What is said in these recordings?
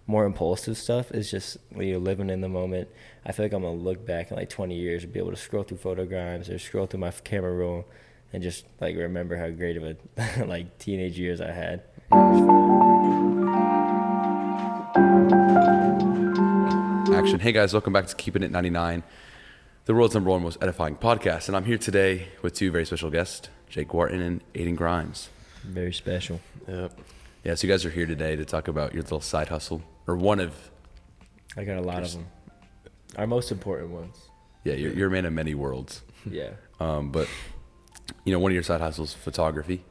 more impulsive stuff is just when you're living in the moment. I feel like I'm gonna look back in like 20 years and be able to scroll through photo.grimes or scroll through my camera roll and just like remember how great of a like teenage years I had. Action. Hey guys, welcome back to Keeping It 99, the world's #1 most edifying podcast. And I'm here today with two very special guests, Guarton and Aidan Grimes. Very special. Yep. Yeah, so you guys are here today to talk about your little side hustle, or one of. I got a lot of them. Our most important ones. Yeah, you're a man of many worlds. Yeah. But you know, one of your side hustles, photography.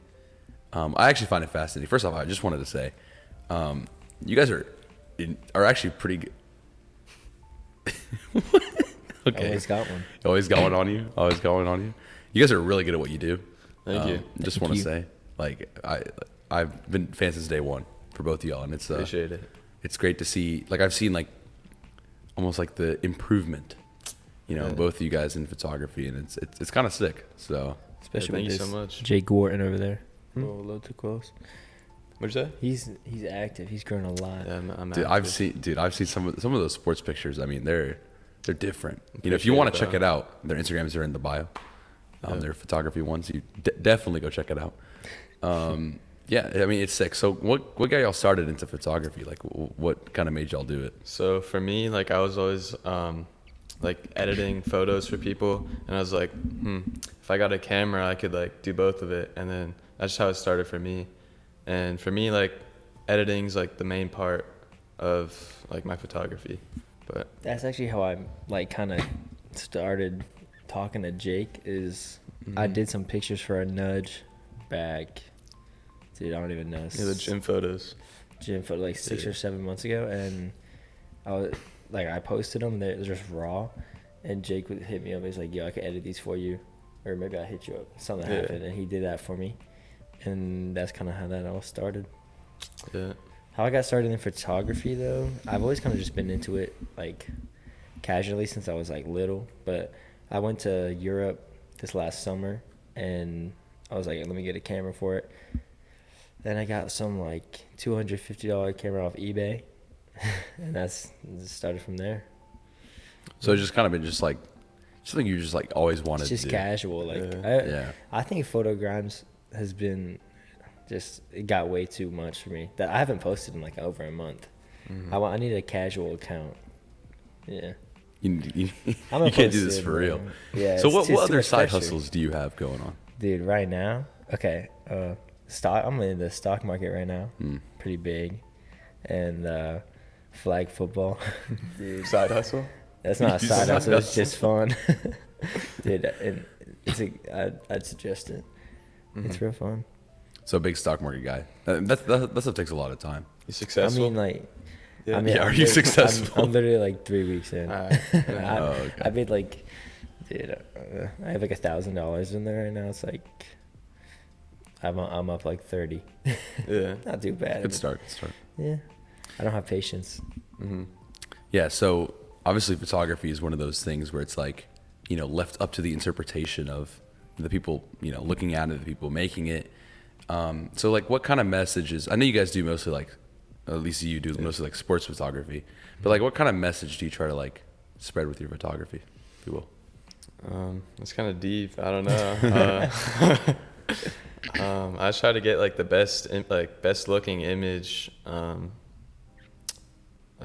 I actually find it fascinating. First off, I just wanted to say, you guys are actually pretty good. Okay. Always got one. Always got one on you. Always got one on you. You guys are really good at what you do. Thank you. Just want to say, like, I've been fans since day one for both of y'all, and it's Appreciate it. It's great to see. Like, I've seen like almost like the improvement, you know, both of you guys in photography, and it's kind of sick. So Especially thank with you this so much. Guarton over there. Oh, A little too close. What'd you say? He's active. He's grown a lot. Yeah, I'm dude, active. I've seen some of those sports pictures. I mean, they're different. You know, if Appreciate you want to it, check it out, their Instagrams are in the bio. Their photography ones. You definitely go check it out. Yeah, I mean, it's sick. So what got y'all started into photography? Like, what kind of made y'all do it? So for me, like I was always like editing photos for people, and I was like, if I got a camera, I could like do both of it, and then that's how it started for me. And for me, like editing's like the main part of like my photography. But That's actually how I like kind of started talking to Jake. Is I did some pictures for a nudge back. Dude, I don't even know. yeah, the gym photos. Gym photo like 6 or 7 months ago, and I was like, I posted them. They're just raw, and Jake would hit me up. He's like, "Yo, I can edit these for you," or maybe I hit you up. Something happened, and he did that for me, and that's kind of how that all started. Yeah. How I got started in photography, though, I've always kind of just been into it, like, casually since I was, like, little. But I went to Europe this last summer, and I was like, let me get a camera for it. Then I got some, like, $250 camera off eBay, and that's started from there. So it's just kind of been just like something you just like always wanted It's just to do. casual. Like, Yeah. I think photo.grimes has been just, it got way too much for me. That I haven't posted in like over a month. I need a casual account. Yeah. You I'm can't do this for real. Yeah. So it's what too other much side pressure. hustles do you have going on? Dude, right now, okay, I'm in the stock market right now. Pretty big. And flag football. Dude, side hustle. That's not a You side side hustle, it's hustle. just fun. Dude, and I'd suggest it. It's real fun. So big stock market guy. That stuff takes a lot of time. You successful? I mean, like, yeah. Are you successful? I'm literally like 3 weeks in. Alright. Okay. I made like, dude, I have like $1,000 in there right now. It's like, I'm up like 30. Yeah. Not too bad. Good start. Yeah. I don't have patience. Yeah, so obviously photography is one of those things where it's like, you know, left up to the interpretation of the people, you know, looking at it, the people making it. So like what kind of messages, I know you guys do mostly like, at least you do mostly like sports photography, but like what kind of message do you try to like spread with your photography, if you will? It's kind of deep. I don't know. I just try to get like the best looking image, like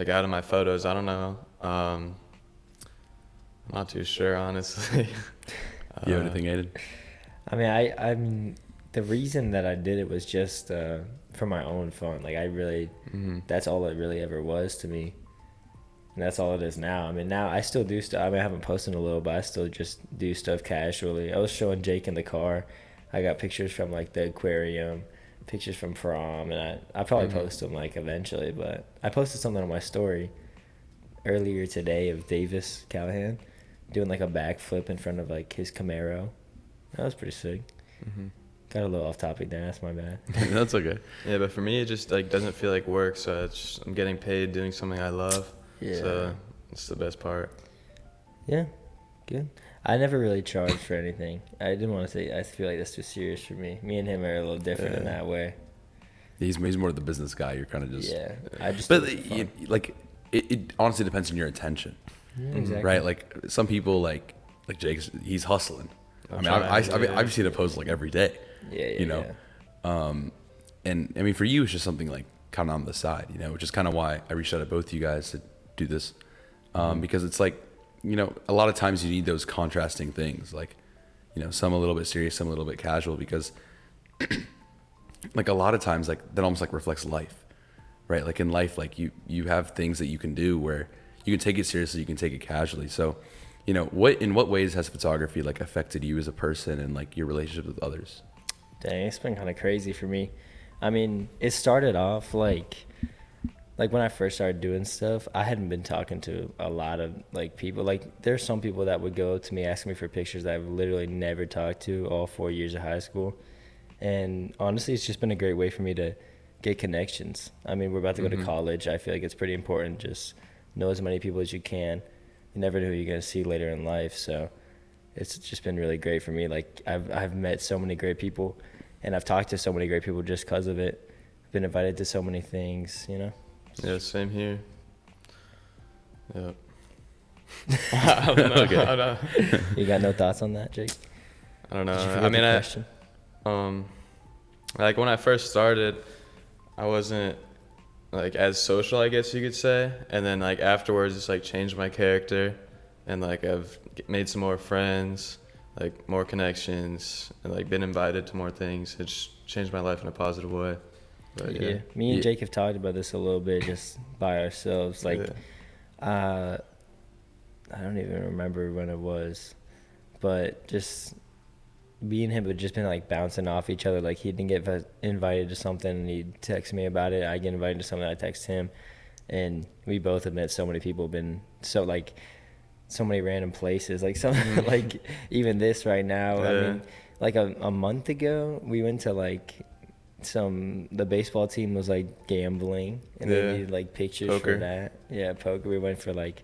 out of my photos. I don't know. I'm not too sure, honestly. You have anything, Aidan? I mean, I mean, the reason that I did it was just for my own fun. Like, I really, that's all it really ever was to me. And that's all it is now. I mean, now I still do stuff. I mean, I haven't posted in a little, but I still just do stuff casually. I was showing Jake in the car. I got pictures from, like, the aquarium, pictures from prom, and I probably post them, like, eventually. But I posted something on my story earlier today of Davis Callahan doing, like, a backflip in front of, like, his Camaro. That was pretty sick. Got a little off topic there. That's my bad. That's okay. Yeah, but for me, it just like doesn't feel like work. So I'm getting paid doing something I love. Yeah. So it's the best part. Yeah, good. I never really charged for anything. I didn't want to say. I feel like that's too serious for me. Me and him are a little different in that way. He's more the business guy. You're kind of just I just but it honestly depends on your intention, exactly. right? Like some people like Jake's, he's hustling. I've seen it post like every day. You know. And I mean, for you, it's just something like kind of on the side, you know, which is kind of why I reached out to both of you guys to do this, because it's like, you know, a lot of times you need those contrasting things, like, you know, some a little bit serious, some a little bit casual, because like a lot of times like that almost like reflects life, right? Like in life, like you have things that you can do where you can take it seriously, you can take it casually. So, you know, in what ways has photography like affected you as a person and like your relationship with others? Dang, it's been kind of crazy for me. I mean, it started off like when I first started doing stuff, I hadn't been talking to a lot of like people. Like there's some people that would go to me asking me for pictures that I've literally never talked to all 4 years of high school. And honestly, it's just been a great way for me to get connections. I mean, we're about to go to college. I feel like it's pretty important. Just know as many people as you can. You never know who you're going to see later in life. So it's just been really great for me. Like I've met so many great people, and I've talked to so many great people just because of it. I've been invited to so many things, you know? Yeah, same here. Yep. I don't know. Okay. I don't know. You got no thoughts on that, Jake? I don't know. Did you forget I mean, the question? Like when I first started, I wasn't like as social, I guess you could say. And then like afterwards, it's like changed my character, and like I've made some more friends, like more connections, and like been invited to more things. It's changed my life in a positive way. But, Yeah. Me and Jake have talked about this a little bit just by ourselves. Like, I don't even remember when it was, but just me and him had just been like bouncing off each other. Like he didn't get invited to something and he'd text me about it. I get invited to something, I text him, and we both have met so many people, been so like so many random places, like some like even this right now. I mean, like a month ago we went to like the baseball team was like gambling, and they needed like pictures poker. for that. Yeah, poker. We went for like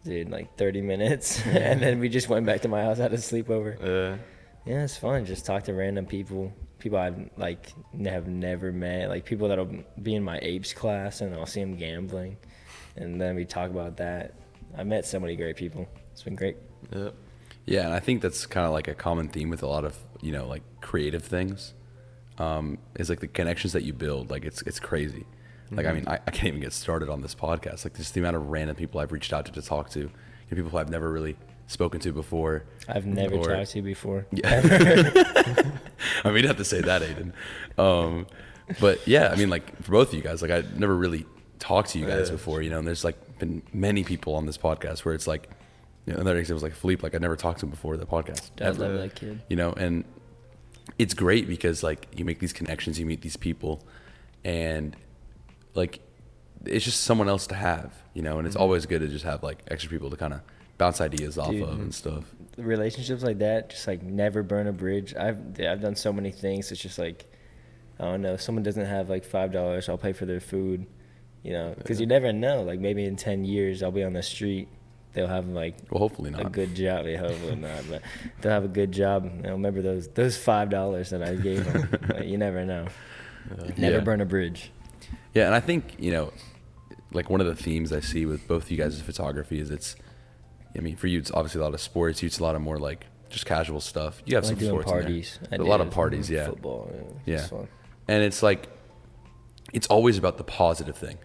30 minutes and then we just went back to my house, had a sleepover. Yeah, it's fun. Just talk to random people I've like have never met, like people that'll be in my apes class and I'll see them gambling, and then we talk about that. I met so many great people. It's been great. Yeah, and I think that's kind of like a common theme with a lot of, you know, like creative things, is like the connections that you build. Like it's crazy. Like, I mean, I can't even get started on this podcast. Like, just the amount of random people I've reached out to talk to, you know, people I've never really spoken to before. I've never talked to you before. Yeah. I mean, you'd have to say that, Aidan. But yeah, I mean, like for both of you guys, like I never really talked to you guys before, you know, and there's like been many people on this podcast where it's like, you know, another example was like Philippe, like I never talked to him before the podcast. I love that kid. You know, and it's great because like you make these connections, you meet these people, and like it's just someone else to have, you know, and it's always good to just have like extra people to kind of bounce ideas off of and stuff. Relationships like that, just like never burn a bridge. I've done so many things. It's just like, I don't know, if someone doesn't have like $5, I'll pay for their food, you know, because you never know. Like maybe in 10 years I'll be on the street, they'll have like, well, hopefully not, a good job. Yeah, hopefully not, but they'll have a good job. I'll remember those $5 that I gave them. Like, you never know. Never burn a bridge. Yeah, and I think, you know, like one of the themes I see with both you guys' photography is I mean, for you, it's obviously a lot of sports. You, it's a lot of more like just casual stuff. You have some sports parties. In there. A lot of parties, yeah. Football. Yeah. And it's like, it's always about the positive thing.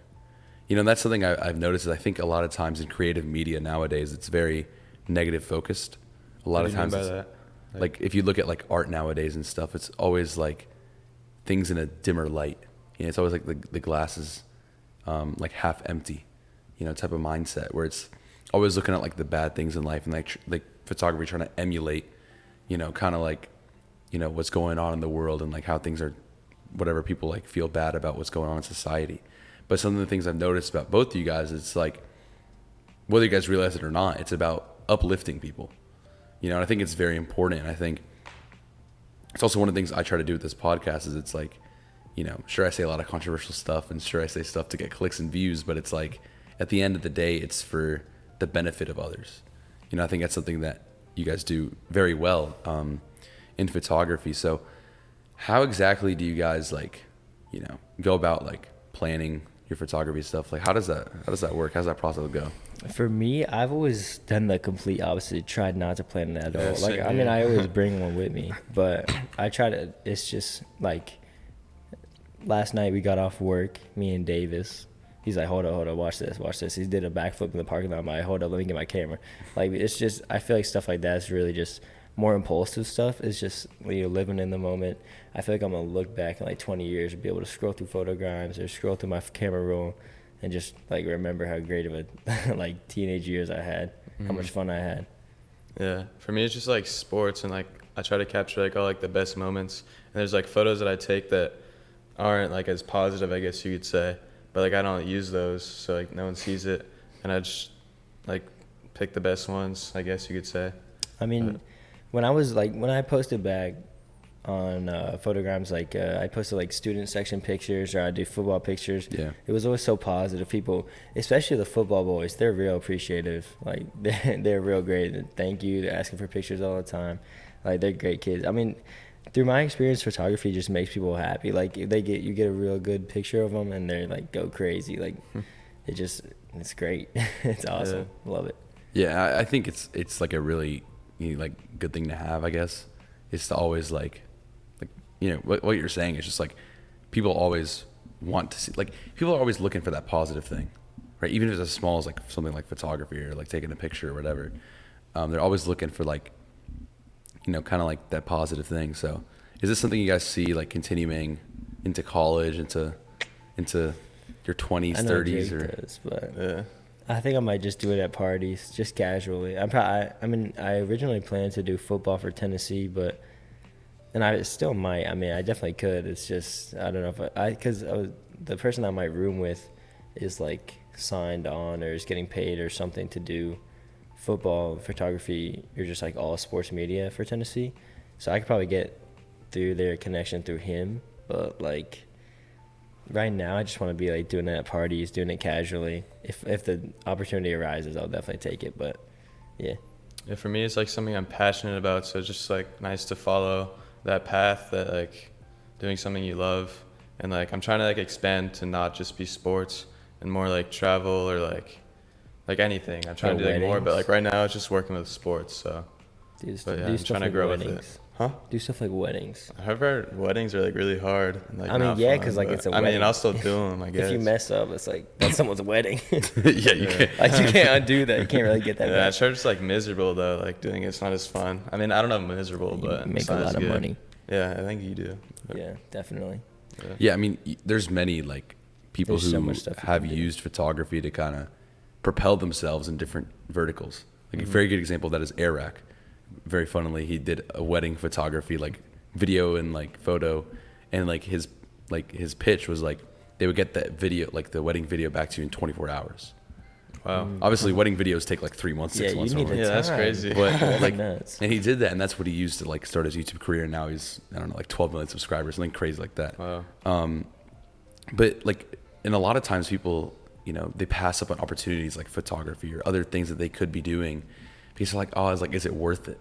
You know, that's something I've noticed is I think a lot of times in creative media nowadays, it's very negative focused. A lot of times, like if you look at like art nowadays and stuff, it's always like things in a dimmer light. You know, it's always like the glass is like half empty, you know, type of mindset where it's always looking at like the bad things in life and like photography trying to emulate, you know, kind of like, you know, what's going on in the world and like how things are, whatever people like feel bad about what's going on in society. But some of the things I've noticed about both of you guys, it's like, whether you guys realize it or not, it's about uplifting people, you know, and I think it's very important. And I think it's also one of the things I try to do with this podcast is it's like, you know, sure, I say a lot of controversial stuff and sure I say stuff to get clicks and views, but it's like at the end of the day, it's for the benefit of others. You know, I think that's something that you guys do very well in photography. So how exactly do you guys like you know, go about like planning your photography stuff? Like how does that work? How does that process go? For me, I've always done the complete opposite. Tried not to plan it at all. Like, I mean, I always bring one with me, but I try to. It's just like last night we got off work, me and Davis. He's like, hold up, watch this. He did a backflip in the parking lot. I'm like, hold up, let me get my camera. Like, it's just, I feel like stuff like that is really just more impulsive stuff. It's just, you know, living in the moment. I feel like I'm going to look back in like 20 years and be able to scroll through photo.grimes or scroll through my camera roll and just like remember how great of a like teenage years I had, how much fun I had. Yeah, for me it's just like sports, and like I try to capture like all like the best moments. And there's like photos that I take that aren't like as positive, I guess you could say, but like I don't use those, so like no one sees it, and I just like pick the best ones, I guess you could say. I mean, when I posted back on photograms, like I posted like student section pictures, or I do football pictures. Yeah, it was always so positive. People, especially the football boys, they're real appreciative. Like they're real great. Thank you. They're asking for pictures all the time. Like they're great kids. I mean, through my experience, photography just makes people happy. Like you get a real good picture of them, and they're like go crazy. Like it's great. It's awesome. Yeah. Love it. Yeah, I think it's like a really, you know, like good thing to have, I guess. It's to always like you know what you're saying is just like people always want to see, like people are always looking for that positive thing, right? Even if it's as small as like something like photography or like taking a picture or whatever, they're always looking for like, you know, kind of like that positive thing. So is this something you guys see like continuing into college, into your 20s, 30s, or does, but yeah. I think I might just do it at parties, just casually. I mean, I originally planned to do football for Tennessee, and I still might. I mean, I definitely could. It's just, I don't know if because the person I might room with is like signed on or is getting paid or something to do football, photography, or just like all sports media for Tennessee. So I could probably get through their connection through him. But like right now, I just want to be like doing it at parties, doing it casually. If the opportunity arises, I'll definitely take it. But yeah. Yeah, for me, it's like something I'm passionate about. So it's just like nice to follow that path, that like doing something you love. And like I'm trying to like expand to not just be sports and more like travel or like anything. I'm trying to do like more, but like right now it's just working with sports. So but yeah, I'm trying to grow with it. Huh? Do stuff like weddings. However, weddings are like really hard. And, like, I mean, yeah, because like it's a wedding. I mean, I'll still do them, I guess. If you mess up, it's like that's someone's wedding. Yeah, you can't. Like you can't undo that. You can't really get that. Yeah, it's just like miserable though. Like doing it's not as fun. I mean, I don't know if miserable, but you make a lot of money. Yeah, I think you do. Yeah, definitely. Yeah, I mean, there's many like people who have used photography to kind of propel themselves in different verticals. Like a very good example of that is Eric. Very funnily, he did a wedding photography, like video and like photo, and like his pitch was like they would get that video, like the wedding video, back to you in 24 hours. Wow. Obviously, wedding videos take like 3 months, 6 months. Yeah, that's crazy. But like, and he did that, and that's what he used to like start his YouTube career. And now he's, I don't know, like 12 million subscribers, something crazy like that. Wow. But like, and a lot of times people, you know, they pass up on opportunities like photography or other things that they could be doing because they're like, oh, it's like, is it worth it?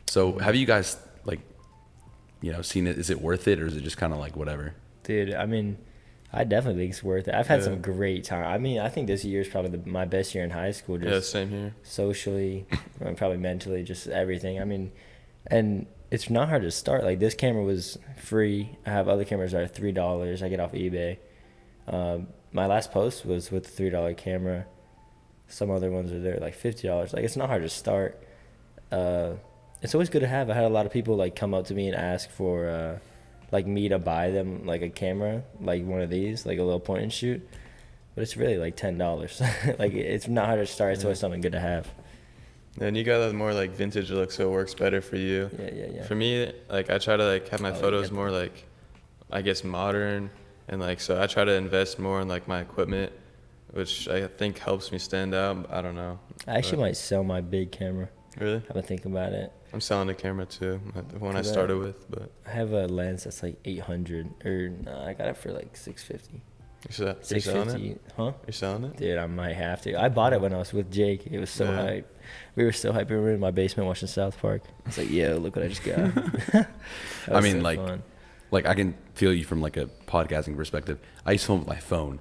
So have you guys like, you know, seen it? Is it worth it, or is it just kind of like whatever? Dude, I mean, I definitely think it's worth it. I've had some great time. I mean, I think this year is probably my best year in high school. Just same here. Socially, and probably mentally, just everything. I mean, and it's not hard to start. Like this camera was free. I have other cameras that are $3. I get off eBay. My last post was with the $3 camera. Some other ones are there like $50. Like it's not hard to start. It's always good to have. I had a lot of people like come up to me and ask for like me to buy them like a camera, like one of these, like a little point and shoot. But it's really like $10. Like it's not hard to start. It's always something good to have. And you got a more like vintage look, so it works better for you. Yeah. For me, like I try to like have my photos more like, I guess, modern, and like so I try to invest more in like my equipment, which I think helps me stand out. I don't know. I actually might sell my big camera. Really? I've been thinking about it. I'm selling a camera too, the one I started with, but I have a lens that's like 800, or no, I got it for like 650. You're selling it? Huh? You're selling it? Dude, I might have to. I bought it when I was with Jake. It was so hype. We were so hyped. We were in my basement watching South Park. It's like, yo, look what I just got. I mean, so like, fun. like I can feel you from like a podcasting perspective. I used to film with my phone.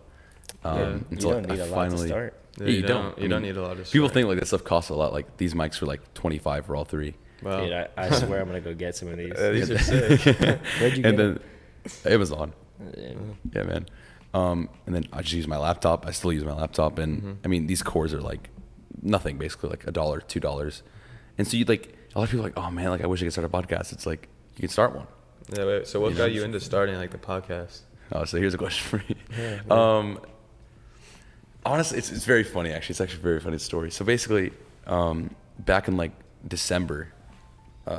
You don't need a lot to start. Yeah, you don't. You don't need a lot of. People think like that stuff costs a lot. Like these mics were like $25 for all three. Wow. Dude, I swear I'm gonna go get some of these. These are sick. Where'd you get And then Amazon. them? Yeah, man. And then I just use my laptop. I still use my laptop, and I mean these cords are like nothing, basically like $1, $2. And so you like a lot of people are like, oh man, like I wish I could start a podcast. It's like you can start one. Yeah. Wait, so what got you into starting like the podcast? Oh, so here's a question for you. Yeah. Honestly, it's very funny actually. It's actually a very funny story. So basically, back in like December,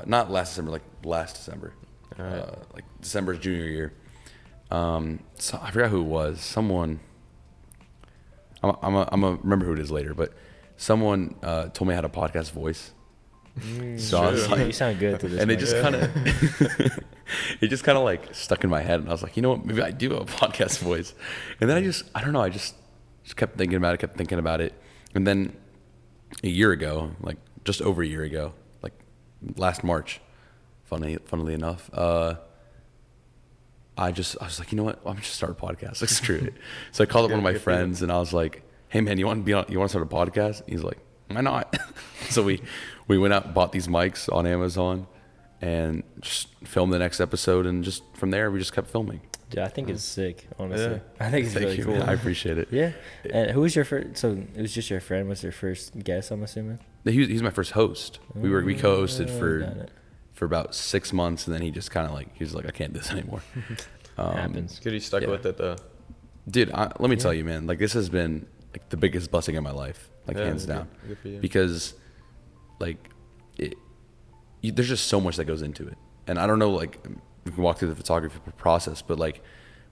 not last December, like last December, All right. like December's junior year. So I forgot who it was. Someone. I'm gonna remember who it is later, but someone told me I had a podcast voice. So I was like, you sound good through this. and it mic. just kind of, it just kind of like stuck in my head, and I was like, you know what, maybe I do have a podcast voice. And then I don't know, I just kept thinking about it, and then a year ago, like just over a year ago, like last March, funnily enough, I was like, you know what, I'm just start a podcast. Like screw it. So I called up one of my friends, and I was like, hey man, you want to start a podcast? He's like, why not? So we went out and bought these mics on Amazon and just filmed the next episode, and just from there we just kept filming. Yeah, I think it's sick, honestly. Yeah. I think it's Thank really you, cool. man. I appreciate it. Yeah. And who was your first? So it was just your friend was your first guest, I'm assuming. He's my first host. We co-hosted Got it. for about 6 months, and then he just kind of like he's like, I can't do this anymore. Happens. Good, you stuck Yeah. with it though. Dude, let me tell you, man. Like this has been like the biggest blessing in my life, like Yeah, hands down. Good for you. Because like there's just so much that goes into it, and I don't know, like we can walk through the photography process, but like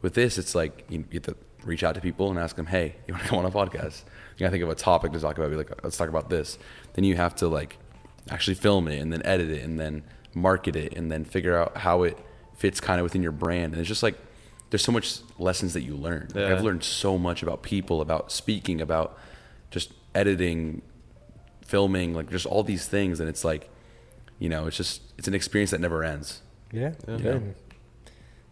with this, it's like you get to reach out to people and ask them, hey, you want to come on a podcast? You gotta think of a topic to talk about. Be like, let's talk about this. Then you have to like actually film it, and then edit it, and then market it, and then figure out how it fits kind of within your brand. And it's just like there's so much lessons that you learn. Yeah. Like, I've learned so much about people, about speaking, about just editing, filming, like just all these things. And it's like, you know, it's an experience that never ends. Yeah. Yeah. Good.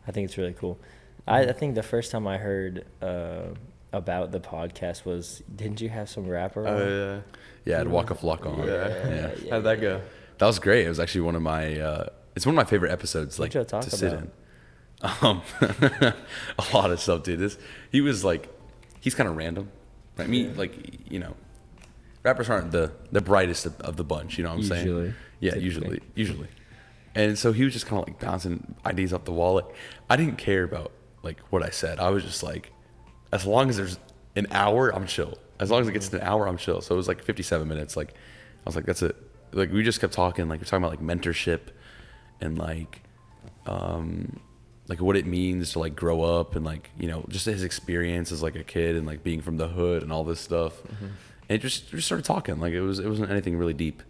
I think it's really cool. I think the first time I heard about the podcast was, didn't you have some rapper on? Oh yeah. Yeah, I'd walk a flock on. Yeah. How'd that go? That was great. It was actually one of my it's one of my favorite episodes, like What'd y'all to talk sit about? in. A lot of stuff, dude. He's kind of random. I mean, like, you know, rappers aren't the brightest of the bunch, you know what I'm saying? Usually. Yeah, Typically. usually. And so he was just kind of like bouncing ideas off the wall. Like, I didn't care about like what I said. I was just like, as long as there's an hour, I'm chill. As long as it gets to an hour, I'm chill. So it was like 57 minutes. Like, I was like, that's it. Like, we just kept talking. Like, we're talking about like mentorship and like what it means to like grow up, and like, you know, just his experience as like a kid, and like being from the hood and all this stuff. And it just started talking. Like, it wasn't anything really deep.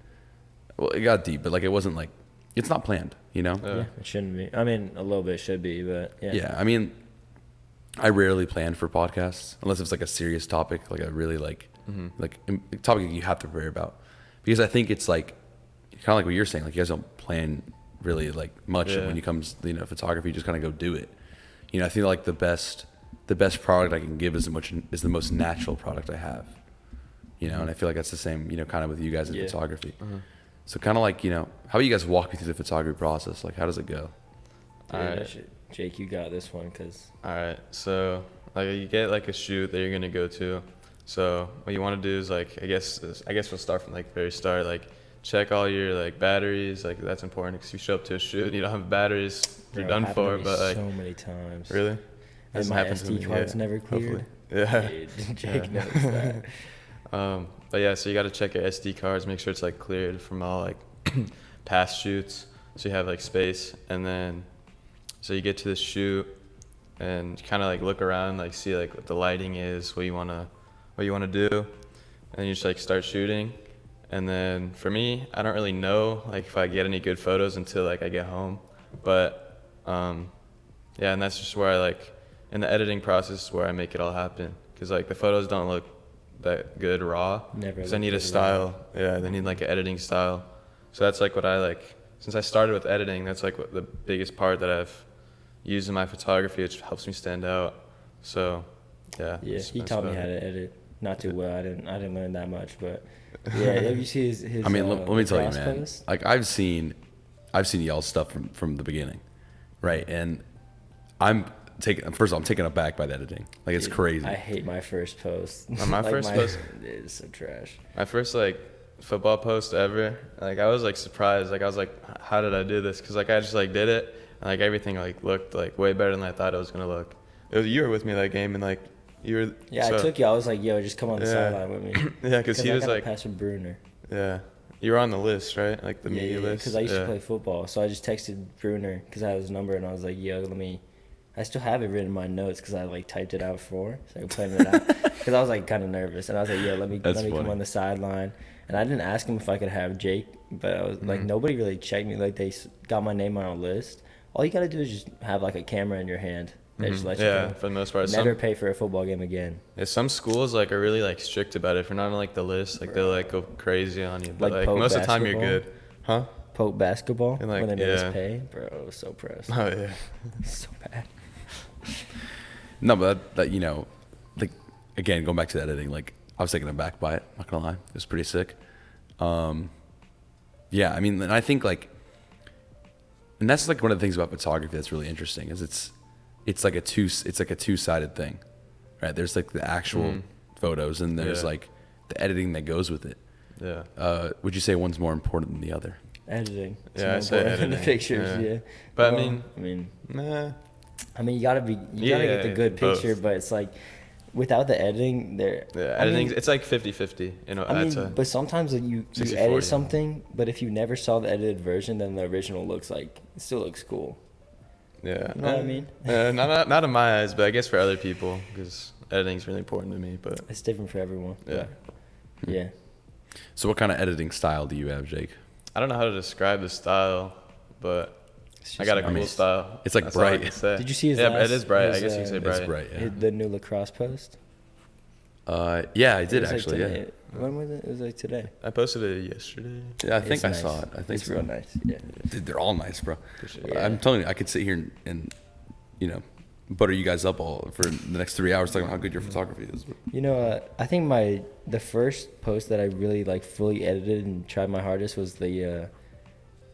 Well, it got deep, but like it wasn't like, it's not planned, you know? Yeah, it shouldn't be. I mean, a little bit should be, but yeah. Yeah, I mean, I rarely plan for podcasts unless it's like a serious topic, like a really like topic you have to prepare about, because I think it's like kind of like what you're saying. Like, you guys don't plan really like much when it comes, you know, photography. You just kind of go do it. You know, I think like the best product I can give is the most natural product I have. You know, and I feel like that's the same, you know, kind of with you guys in photography. So kind of like, you know, how about you guys walk me through the photography process? Like, how does it go? Dude, Alright. Jake, you got this one, cause All right, so like you get like a shoot that you're gonna go to. So what you want to do is like, I guess we'll start from like very start. Like, check all your like batteries. Like, that's important because you show up to a shoot and you don't have batteries, you're bro, done happened for. to me But like, so many times. really, And Hasn't my happened to me SD card's yet, never cleared. hopefully. Yeah. Dude, Jake knows that. But yeah, so you got to check your SD cards, make sure it's like cleared from all like past shoots, so you have like space. And then so you get to the shoot and kind of like look around, like see like what the lighting is, what you want to do, and you just like start shooting. And then for me, I don't really know like if I get any good photos until like I get home. But yeah, and that's just where I like, in the editing process is where I make it all happen, because like the photos don't look that good raw, Never because I look need a good style. Yeah, they need like an editing style. So that's like what I like, since I started with editing, that's like what the biggest part that I've, use in my photography, which helps me stand out. So, yeah. Yeah, he that's taught me about how it. to edit. Not too well. I didn't learn that much, but yeah. Have you see his I mean, let me tell you, lacrosse man. post? Like I've seen y'all's stuff from the beginning, right? And I'm taken aback by the editing. Like it's Dude, crazy. I hate my first post. My first post is so trash. My first like football post ever, like I was like surprised. Like I was like, how did I do this? Because like I just like did it, and like everything like looked like way better than I thought it was gonna look. You were with me that game, and like you were. Yeah, I took you. I was like, yo, just come on the sideline with me. Yeah, because he I was got a like, pass from Bruner. yeah, you were on the list, right? Like the media list. Because I used to play football, so I just texted Bruner because I had his number, and I was like, yo, I still have it written in my notes because I like typed it out before, so I could plan it out. Because I was like kind of nervous, and I was like, "Yeah, let me come on the sideline." And I didn't ask him if I could have Jake, but I was like, nobody really checked me. Like they got my name on a list. All you gotta do is just have like a camera in your hand. They just let you go. for the most part. Never pay for a football game again. Yeah, some schools like are really like strict about it. If you're not on like the list, like they'll like go crazy on you. But like most of the time you're good, huh? Pope basketball And, like, when they made yeah. us pay, bro. I was so pressed. Oh yeah. So bad. No, but that you know, like again, going back to the editing, like I was taken aback by it. Not gonna lie, it was pretty sick. Yeah, I mean, and I think like, and that's like one of the things about photography that's really interesting is it's like a two-sided thing, right? There's like the actual photos, and there's like the editing that goes with it. Yeah. Would you say one's more important than the other? Editing. It's Yeah, more I say important than editing. the pictures. Yeah. Yeah. But Well, nah. I mean, you gotta get the good both. picture, but it's like without the editing, Yeah, editing, it's like 50-50. You know, I mean, but sometimes you 60-40. edit something, but if you never saw the edited version, then the original it still looks cool. yeah. You know what I mean? Not in my eyes, but I guess for other people, because editing is really important to me. But It's different for everyone. yeah, but, yeah. So, what kind of editing style do you have, Jake? I don't know how to describe the style, but It's I just got a cool nice. style. It's like That's all I bright. can say. Did you see his Yeah, last- it is bright. I his, guess you could say bright. It's bright. Yeah. The new lacrosse post. Yeah, I did It was, actually. Like Yeah. today. When was it? It was like today. I posted it yesterday. Yeah, I think It's I nice. saw it. I think It's so. real nice. Yeah. Dude, they're all nice, bro. Yeah. I'm telling you, I could sit here and you know, butter you guys up all for the next 3 hours talking about how good your photography is. You know, I think the first post that I really like fully edited and tried my hardest was the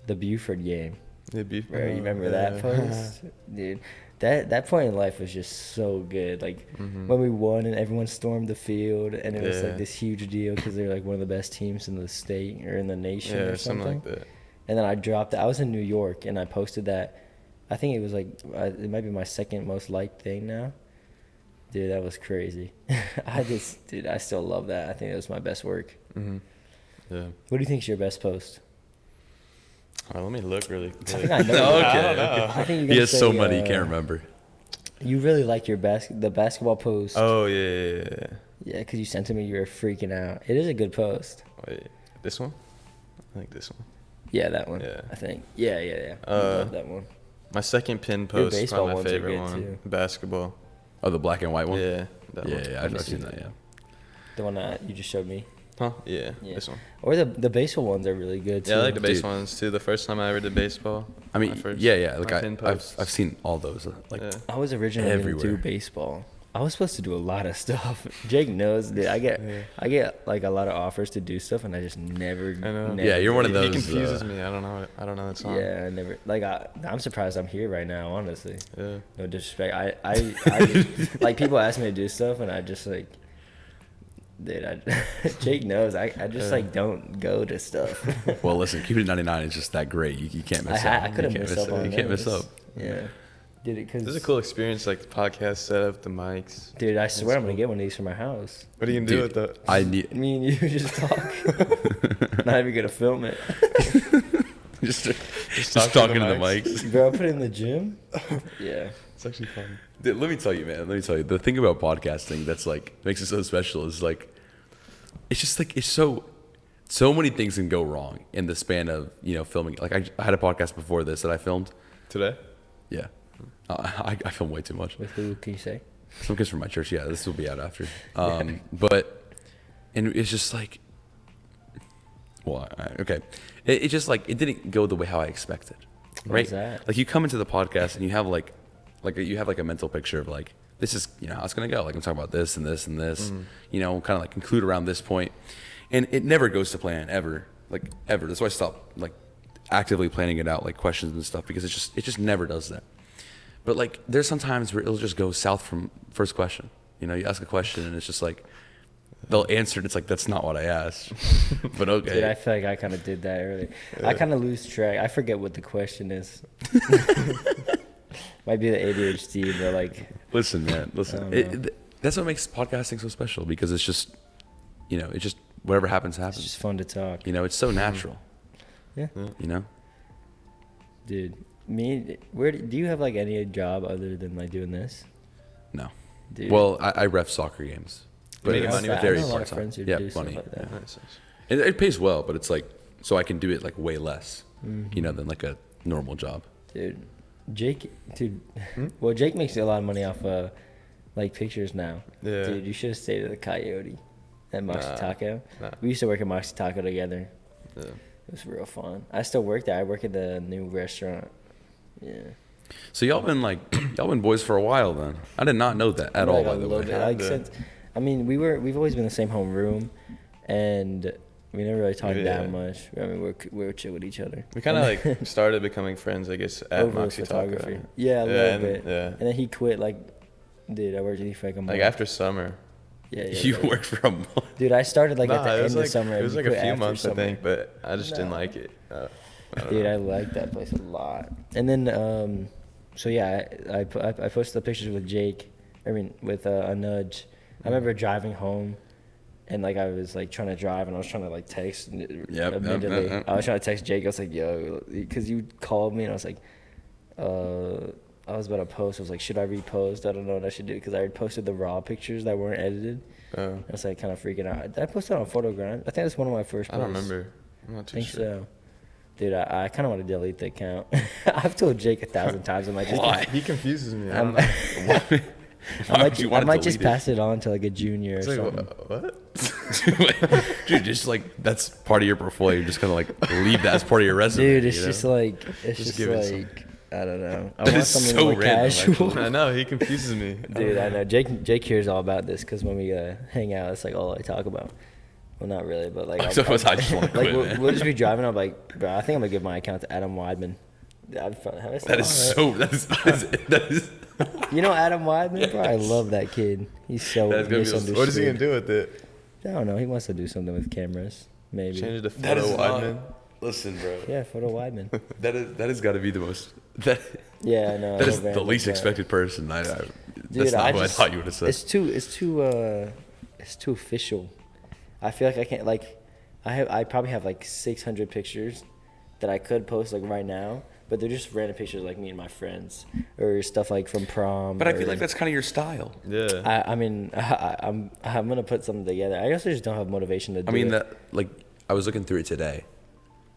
Buford game. Bro, you remember that post, dude? That point in life was just so good. Like when we won and everyone stormed the field, and it was like this huge deal because they're like one of the best teams in the state or in the nation or something. Like that. And then I dropped it. I was in New York and I posted that. I think it was like it might be my second most liked thing now. Dude, that was crazy. I still love that. I think it was my best work. Yeah. What do you think is your best post? Let me look really quick. I think I know. Okay. I don't know. I think you're He gonna has so say, many, he can't remember. You really like the basketball post. Oh yeah. Yeah, because you sent to me, you were freaking out. It is a good post. Wait, this one? I think this one. Yeah, that one. Yeah. I think. Yeah. I love that one. My second pin post is baseball probably my ones are favorite good, one. too. Basketball. Oh, the black and white one. Yeah. That one. Yeah, I've seen that. Yeah. The one that you just showed me. Huh? Yeah. Yeah. This one. Or the baseball ones are really good too. Yeah, I like the Dude. baseball ones too. The first time I ever did baseball. I mean, my first- yeah. my Like pin I've posts. seen all those. Like, Yeah. I was originally going to Everywhere. do baseball. I was supposed to do a lot of stuff. Jake knows, dude. I get like a lot of offers to do stuff, and I just never. I know. never Yeah, you're one of He those, confuses me. I don't know that song. Yeah, I never. Like I'm surprised I'm here right now. Honestly, Yeah. no disrespect. I like people ask me to do stuff, and I just like. Dude, Jake knows. I just like don't go to stuff. well, listen, Keep It 99 is just that great. You can't miss up. I could have You can't missed miss up on You can't miss those. up. Yeah, did it because. This is a cool experience, like the podcast setup, the mics. Dude, I swear I'm gonna cool. get one of these for my house. What are you gonna do Dude, with that? I need Me and you just talk. Not even gonna film it. just talk talking to to the the mics. Bro, I put it in the gym. Yeah. It's actually fun. Dude, let me tell you, man. Let me tell you. The thing about podcasting that's like makes it so special is like, it's just like it's so many things can go wrong in the span of filming. Like I had a podcast before this that I filmed. Today? Yeah, I film way too much. With who can you say? Some kids from my church. Yeah, this will be out after. But it's just like, well, okay. It just like it didn't go the way how I expected. What Right? is that? Like you come into the podcast and you have like like you have like a mental picture of like, this is, you know, how it's going to go. Like I'm talking about this and this and this, you know, kind of like conclude around this point. And it never goes to plan ever, like ever. That's why I stopped like actively planning it out, like questions and stuff, because it just never does that. But like there's some times where it'll just go south from first question. You know, you ask a question and it's just like, they'll answer it. It's like, that's not what I asked. But okay. Dude, I feel like I kind of did that earlier. Yeah. I kind of lose track. I forget what the question is. Might be the ADHD, but like. Listen, man. Listen. That's what makes podcasting so special, because it's just, you know, it's just whatever happens, happens. It's just fun to talk. You know, it's so natural. Yeah. You know? Dude, do you have like any job other than like doing this? No. Dude. Well, I ref soccer games. But it's money very very part part-time. friends who Yeah, do stuff money. like that. Yeah. Nice. It pays well, but it's like, so I can do it like way less, you know, than like a normal job. Dude, Jake well, Jake makes a lot of money off like pictures now. Yeah. Dude, you should have stayed at the Coyote at Moxie Taco. Nah. We used to work at Moxie Taco together. Yeah. It was real fun. I still work there. I work at the new restaurant. Yeah. So y'all been boys for a while then. I did not know that at all, by the way. Like since, I mean, we've always been in the same home room, and we never really talked that much. I mean, we were chill with each other. We kind of like started becoming friends, I guess, at over Moxie photography. Taco. Yeah, a little bit. Yeah. And then he quit. Like, dude, I worked with you for like a month. Like after summer. Yeah. You worked for a month. Dude, I started like at the end like, of summer. It was and like you a quit few after months, summer. I think, but I just didn't like it. Dude, I like that place a lot. And then, so yeah, I posted the pictures with Jake. I mean, with a nudge. I remember driving home, and like I was like trying to drive, and I was trying to like text. Immediately, I was trying to text Jake. I was like, "Yo," because you called me, and I was like, I was about to post. I was like, "Should I repost? I don't know what I should do," because I had posted the raw pictures that weren't edited. I was like kind of freaking out. Did I post it on photo.grimes? I think that's one of my first posts. I don't remember. I'm not too sure. So. Dude, I kind of want to delete the account. I've told Jake 1,000 times. I'm like, Why? He confuses me. I don't know. I might just pass it on to like a junior or something. What? Dude, just like that's part of your portfolio. You're just gonna like leave that as part of your resume. Dude, it's just like give it some. I don't know. I That want is something so more random, casual. I know, he confuses me. Dude, I know. Jake hears all about this because when we hang out, it's like all I talk about. Well, not really, but like. I suppose I just want to quit, man. We'll just be driving. I'm like, bro, I think I'm gonna give my account to Adam Weidman. That is. You know Adam Weidman, bro? I love that kid. He's so misunderstood. What is he gonna do with it? I don't know. He wants to do something with cameras, maybe. Change it to That is photo Weidman. Listen, bro. Yeah, photo Weidman. That has got to be the most. Yeah, I know. That is the least expected person. That's Dude, not what I thought you would have said. It's too official. I feel like I can't like. I probably have like 600 pictures that I could post like right now, but they're just random pictures like me and my friends or stuff like from prom. But I feel like that's kind of your style. Yeah. I mean, I'm gonna put something together. I guess I just don't have motivation to do it. I mean, that like I was looking through it today,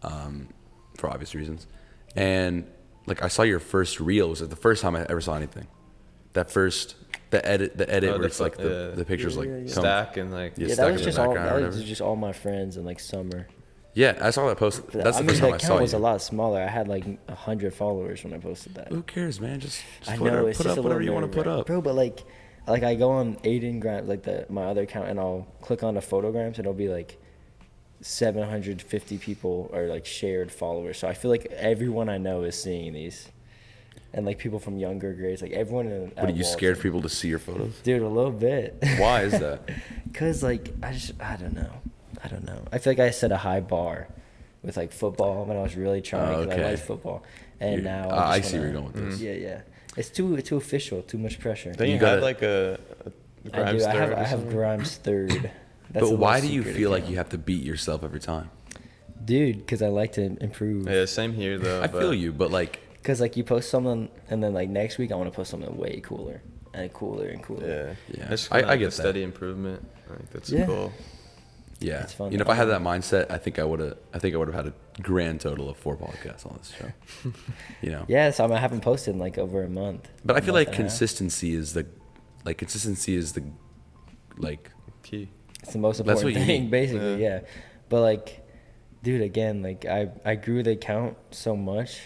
for obvious reasons, and like I saw your first reel. It was like the first time I ever saw anything. The edit where it's like the pictures like come, stack and like yeah, that was just all. That was just all my friends and like summer. Yeah, I saw that post. That's the first time I saw the account was you. a lot smaller. I had like 100 followers when I posted that. Who cares, man? Just I put know it's up just whatever you want to put up, bro. But like I go on Aidan Grimes, like my other account, and I'll click on the photograms, and it'll be like 750 people are like shared followers. So I feel like everyone I know is seeing these, and like people from younger grades, like everyone. What, are you scared for people to see your photos? Dude, a little bit. Why is that? Cause like I don't know. I feel like I set a high bar with like football when I was really trying because I like football, and now I see where you're going with this. Yeah. It's too official. Too much pressure. Then you had like a Grimes third. I have Grimes third. That's But why do you feel like you have to beat yourself every time? Dude, because I like to improve. Yeah, same here though. I feel you, but like. Because like you post something, and then like next week I want to post something way cooler and cooler and cooler. Yeah. I get that. Steady improvement. I think that's cool. Yeah, it's fun. You know, if I had that mindset, I think I would have had a grand total of 4 podcasts on this show. You know. Yeah, so I haven't posted in like over a month. But I feel like consistency is the Key. It's the most important thing, need. basically. Yeah. But like, dude, again, like I grew the account so much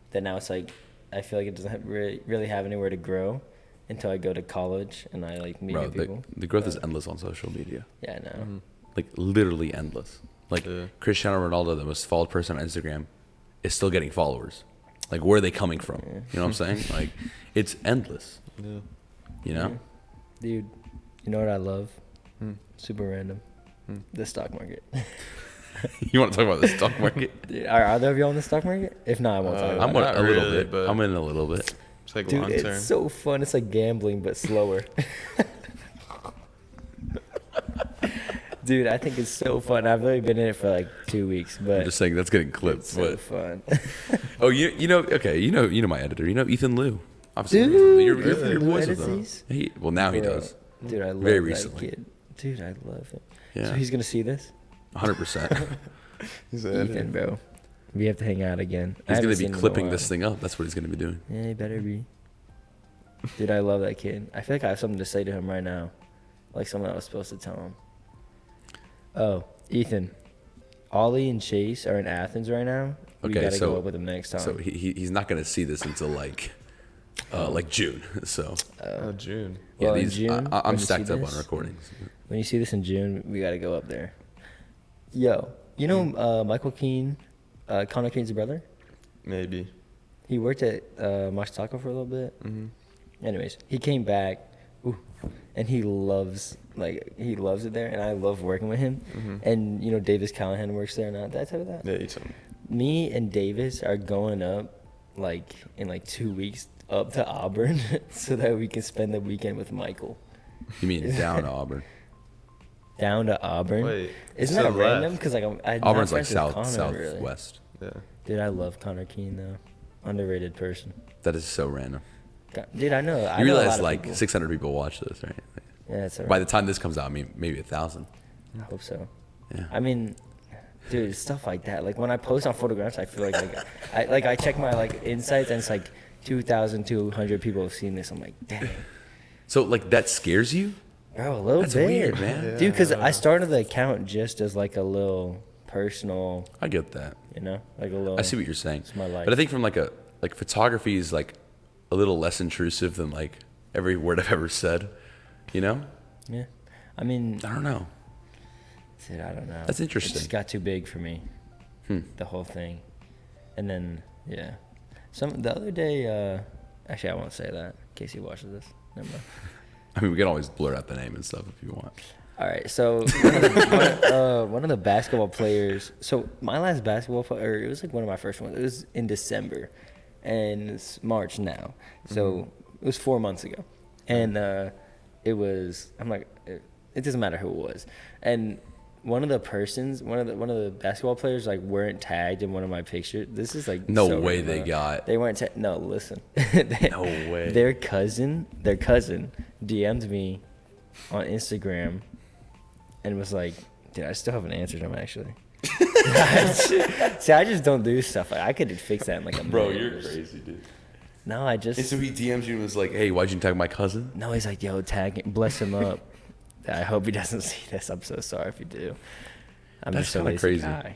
that now it's like I feel like it doesn't really have anywhere to grow until I go to college and I like meet new people. The growth is endless on social media. Yeah, I know. Mm-hmm. Like literally endless. Like Yeah. Cristiano Ronaldo, the most followed person on Instagram, is still getting followers. Like where are they coming from? Yeah. You know what I'm saying? Like it's endless. Yeah. You know? Dude, you know what I love? Hmm. Super random. The stock market. You want to talk about the stock market? Dude, are either of y'all in the stock market? If not, I won't talk about I'm it. on Not a little really, bit. but- I'm in a little bit. It's like Dude, long it's term. so fun. It's like gambling, but slower. Dude, I think it's so fun. I've only been in it for like 2 weeks, but I'm just saying that's getting clipped. it's so But fun. oh, you know, okay, you know my editor. You know Ethan Liu. Obviously, Dude, you're Ethan Liu boys edits with him. these? Well, now he Bro, does. Dude, I love Very that recently. kid. Dude, I love him. Yeah. So he's gonna see this? 100%. He's an editor. Ethan, bro. We have to hang out again. I He's haven't gonna be seen him in a clipping while. this thing up. That's what he's gonna be doing. Yeah, he better be. Dude, I love that kid. I feel like I have something to say to him right now. Like something I was supposed to tell him. Oh, Ethan. Ollie and Chase are in Athens right now. We Okay, gotta so- go up with them next time. So he's not gonna see this until like June. So Oh, June. Well, in these June, when I'm you see stacked up this- on recordings. When you see this in June, we gotta go up there. Yo, you know Michael Keane, Connor Keane's brother? Maybe. He worked at Mosh Taco for a little bit. Mm-hmm. Anyways, he came back, and he loves it there, and I love working with him. Mm-hmm. And you know, Davis Callahan works there now. Did I tell you that? Yeah, you told me. Me and Davis are going up, like in like 2 weeks, up to Auburn, so that we can spend the weekend with Michael. You mean down to Auburn? Down to Auburn. Wait, Isn't so that random? left. Because like I'm Auburn's not like friends with Connor, really. southwest. Yeah. Dude, I love Connor Keane though. Underrated person. That is so random. Dude, I know. I You know a realize lot of like people. 600 people watch this, right? Yeah, it's By the time this comes out, I mean maybe 1,000. I hope so. Yeah. I mean, dude, stuff like that. Like when I post on photographs, I feel like I check my like insights and it's like 2,200 people have seen this. I'm like, dang, So like that scares you? bro, a little That's bit, weird, man. Yeah. Dude, because I started the account just as like a little personal, I get that. you know, like a little. I see what you're saying. It's my life. But I think from like photography is like a little less intrusive than like every word I've ever said. You know? Yeah, I mean, I don't know. dude, I don't know. That's It interesting. just got too big for me, Hmm. the whole thing, and then yeah, the other day. Actually, I won't say that in case he watches this. Never mind. I mean, we can always blur out the name and stuff if you want. All right, so one of the basketball players. So my last basketball player, it was like one of my first ones. It was in December, and it's March now. So it was 4 months ago, and it was. I'm like, it doesn't matter who it was, and one of the basketball players like weren't tagged in one of my pictures. This is like No so way random. they got. They weren't. No, listen. No way. Their cousin DM'd me on Instagram and was like, dude, I still haven't answered him actually. See, I just don't do stuff. I could fix that in like a Bro, minute. you're crazy, dude. No, I just. And so he DMs you and was like, "Hey, why'd you tag my cousin?" No, he's like, yo, tag him, bless him up. I hope he doesn't see this. I'm so sorry if you do. I'm That's just a kinda lazy crazy. guy.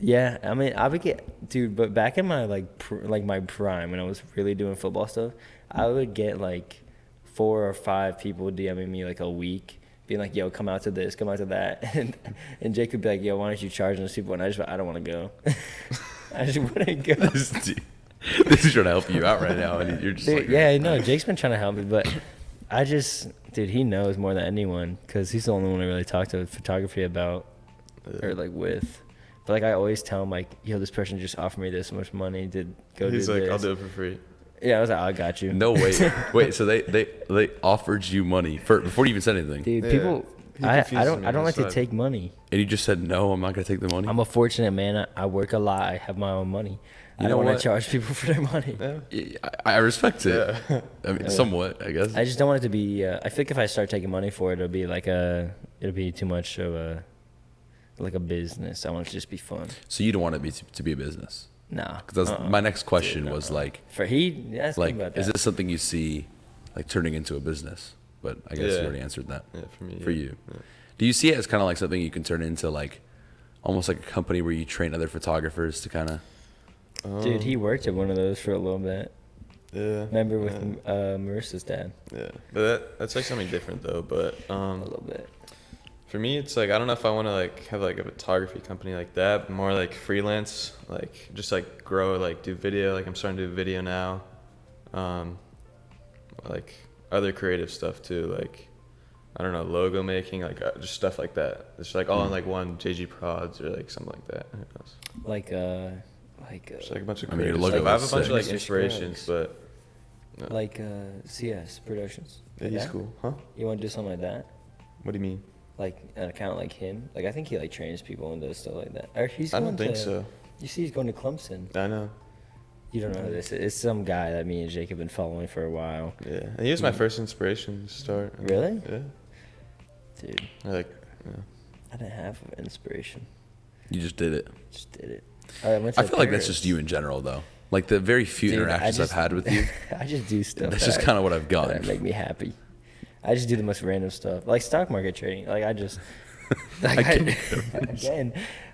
Yeah, I mean, I would get, dude, but back in my my prime when I was really doing football stuff, I would get like 4 or 5 people DMing me like a week, being like, "Yo, come out to this, come out to that," and Jake would be like, "Yo, why don't you charge those people?" And I don't want to go. I just wouldn't go. This is trying to help you out right now, and you're just Dude, like, yeah, I know. Jake's been trying to help me, but I just, dude, he knows more than anyone because he's the only one I really talk to photography about or like with. But like I always tell him like, yo, this person just offered me this much money to go He's do like, this. I'll do it for free. Yeah, I was like, I got you. No, wait. So they offered you money before you even said anything, Dude, Yeah. people, He I confuses don't me, like that's to why. take money. and you just said no. I'm not gonna take the money. I'm a fortunate man. I work a lot. I have my own money. You I know don't want what? to charge people for their money. Yeah. Yeah, I respect it. Yeah. I mean, somewhat, I guess. I just don't want it to be. I think if I start taking money for it, it'll be too much of a business. I want it to just be fun. So you don't want it to be a business? Nah. Because my next question Dude, was no. like, Ask him about is that. this something you see like turning into a business? But I guess you Yeah. already answered that. Yeah, for me. For yeah. you. Yeah. Do you see it as kind of like something you can turn into like almost like a company where you train other photographers to kind of? Dude, he worked at one of those for a little bit. Yeah. Remember with Marissa's dad? Yeah, but that's like something different though. But A little bit. for me, it's like I don't know if I want to like have like a photography company like that, but more like freelance, like just like grow, like do video. Like I'm starting to do video now, like other creative stuff too, like I don't know, logo making, like just stuff like that. It's like all in like one jgprodz or like something like that. Who knows? Like Just like a bunch of I mean, your creative logo stuff. I have a is bunch of like sick. inspirations, but no. like CS Productions. Yeah, he's cool, huh? You want to do something like that? What do you mean? Like an account like him? Like I think he like trains people and does stuff like that. Or he's I going don't think to, so. You see, he's going to Clemson. I know. You don't know who this is. It's some guy that me and Jake have been following for a while. Yeah, and he was my first inspiration to start. Really? Yeah. Dude, I like. Yeah. I didn't have an inspiration. You just did it. Just did it. I feel like that's just you in general, though. Like the very few interactions I've had with you, I just do stuff. that's just kind of what I've that gotten. make me happy. I just do the most random stuff, like stock market trading. Like I just, again,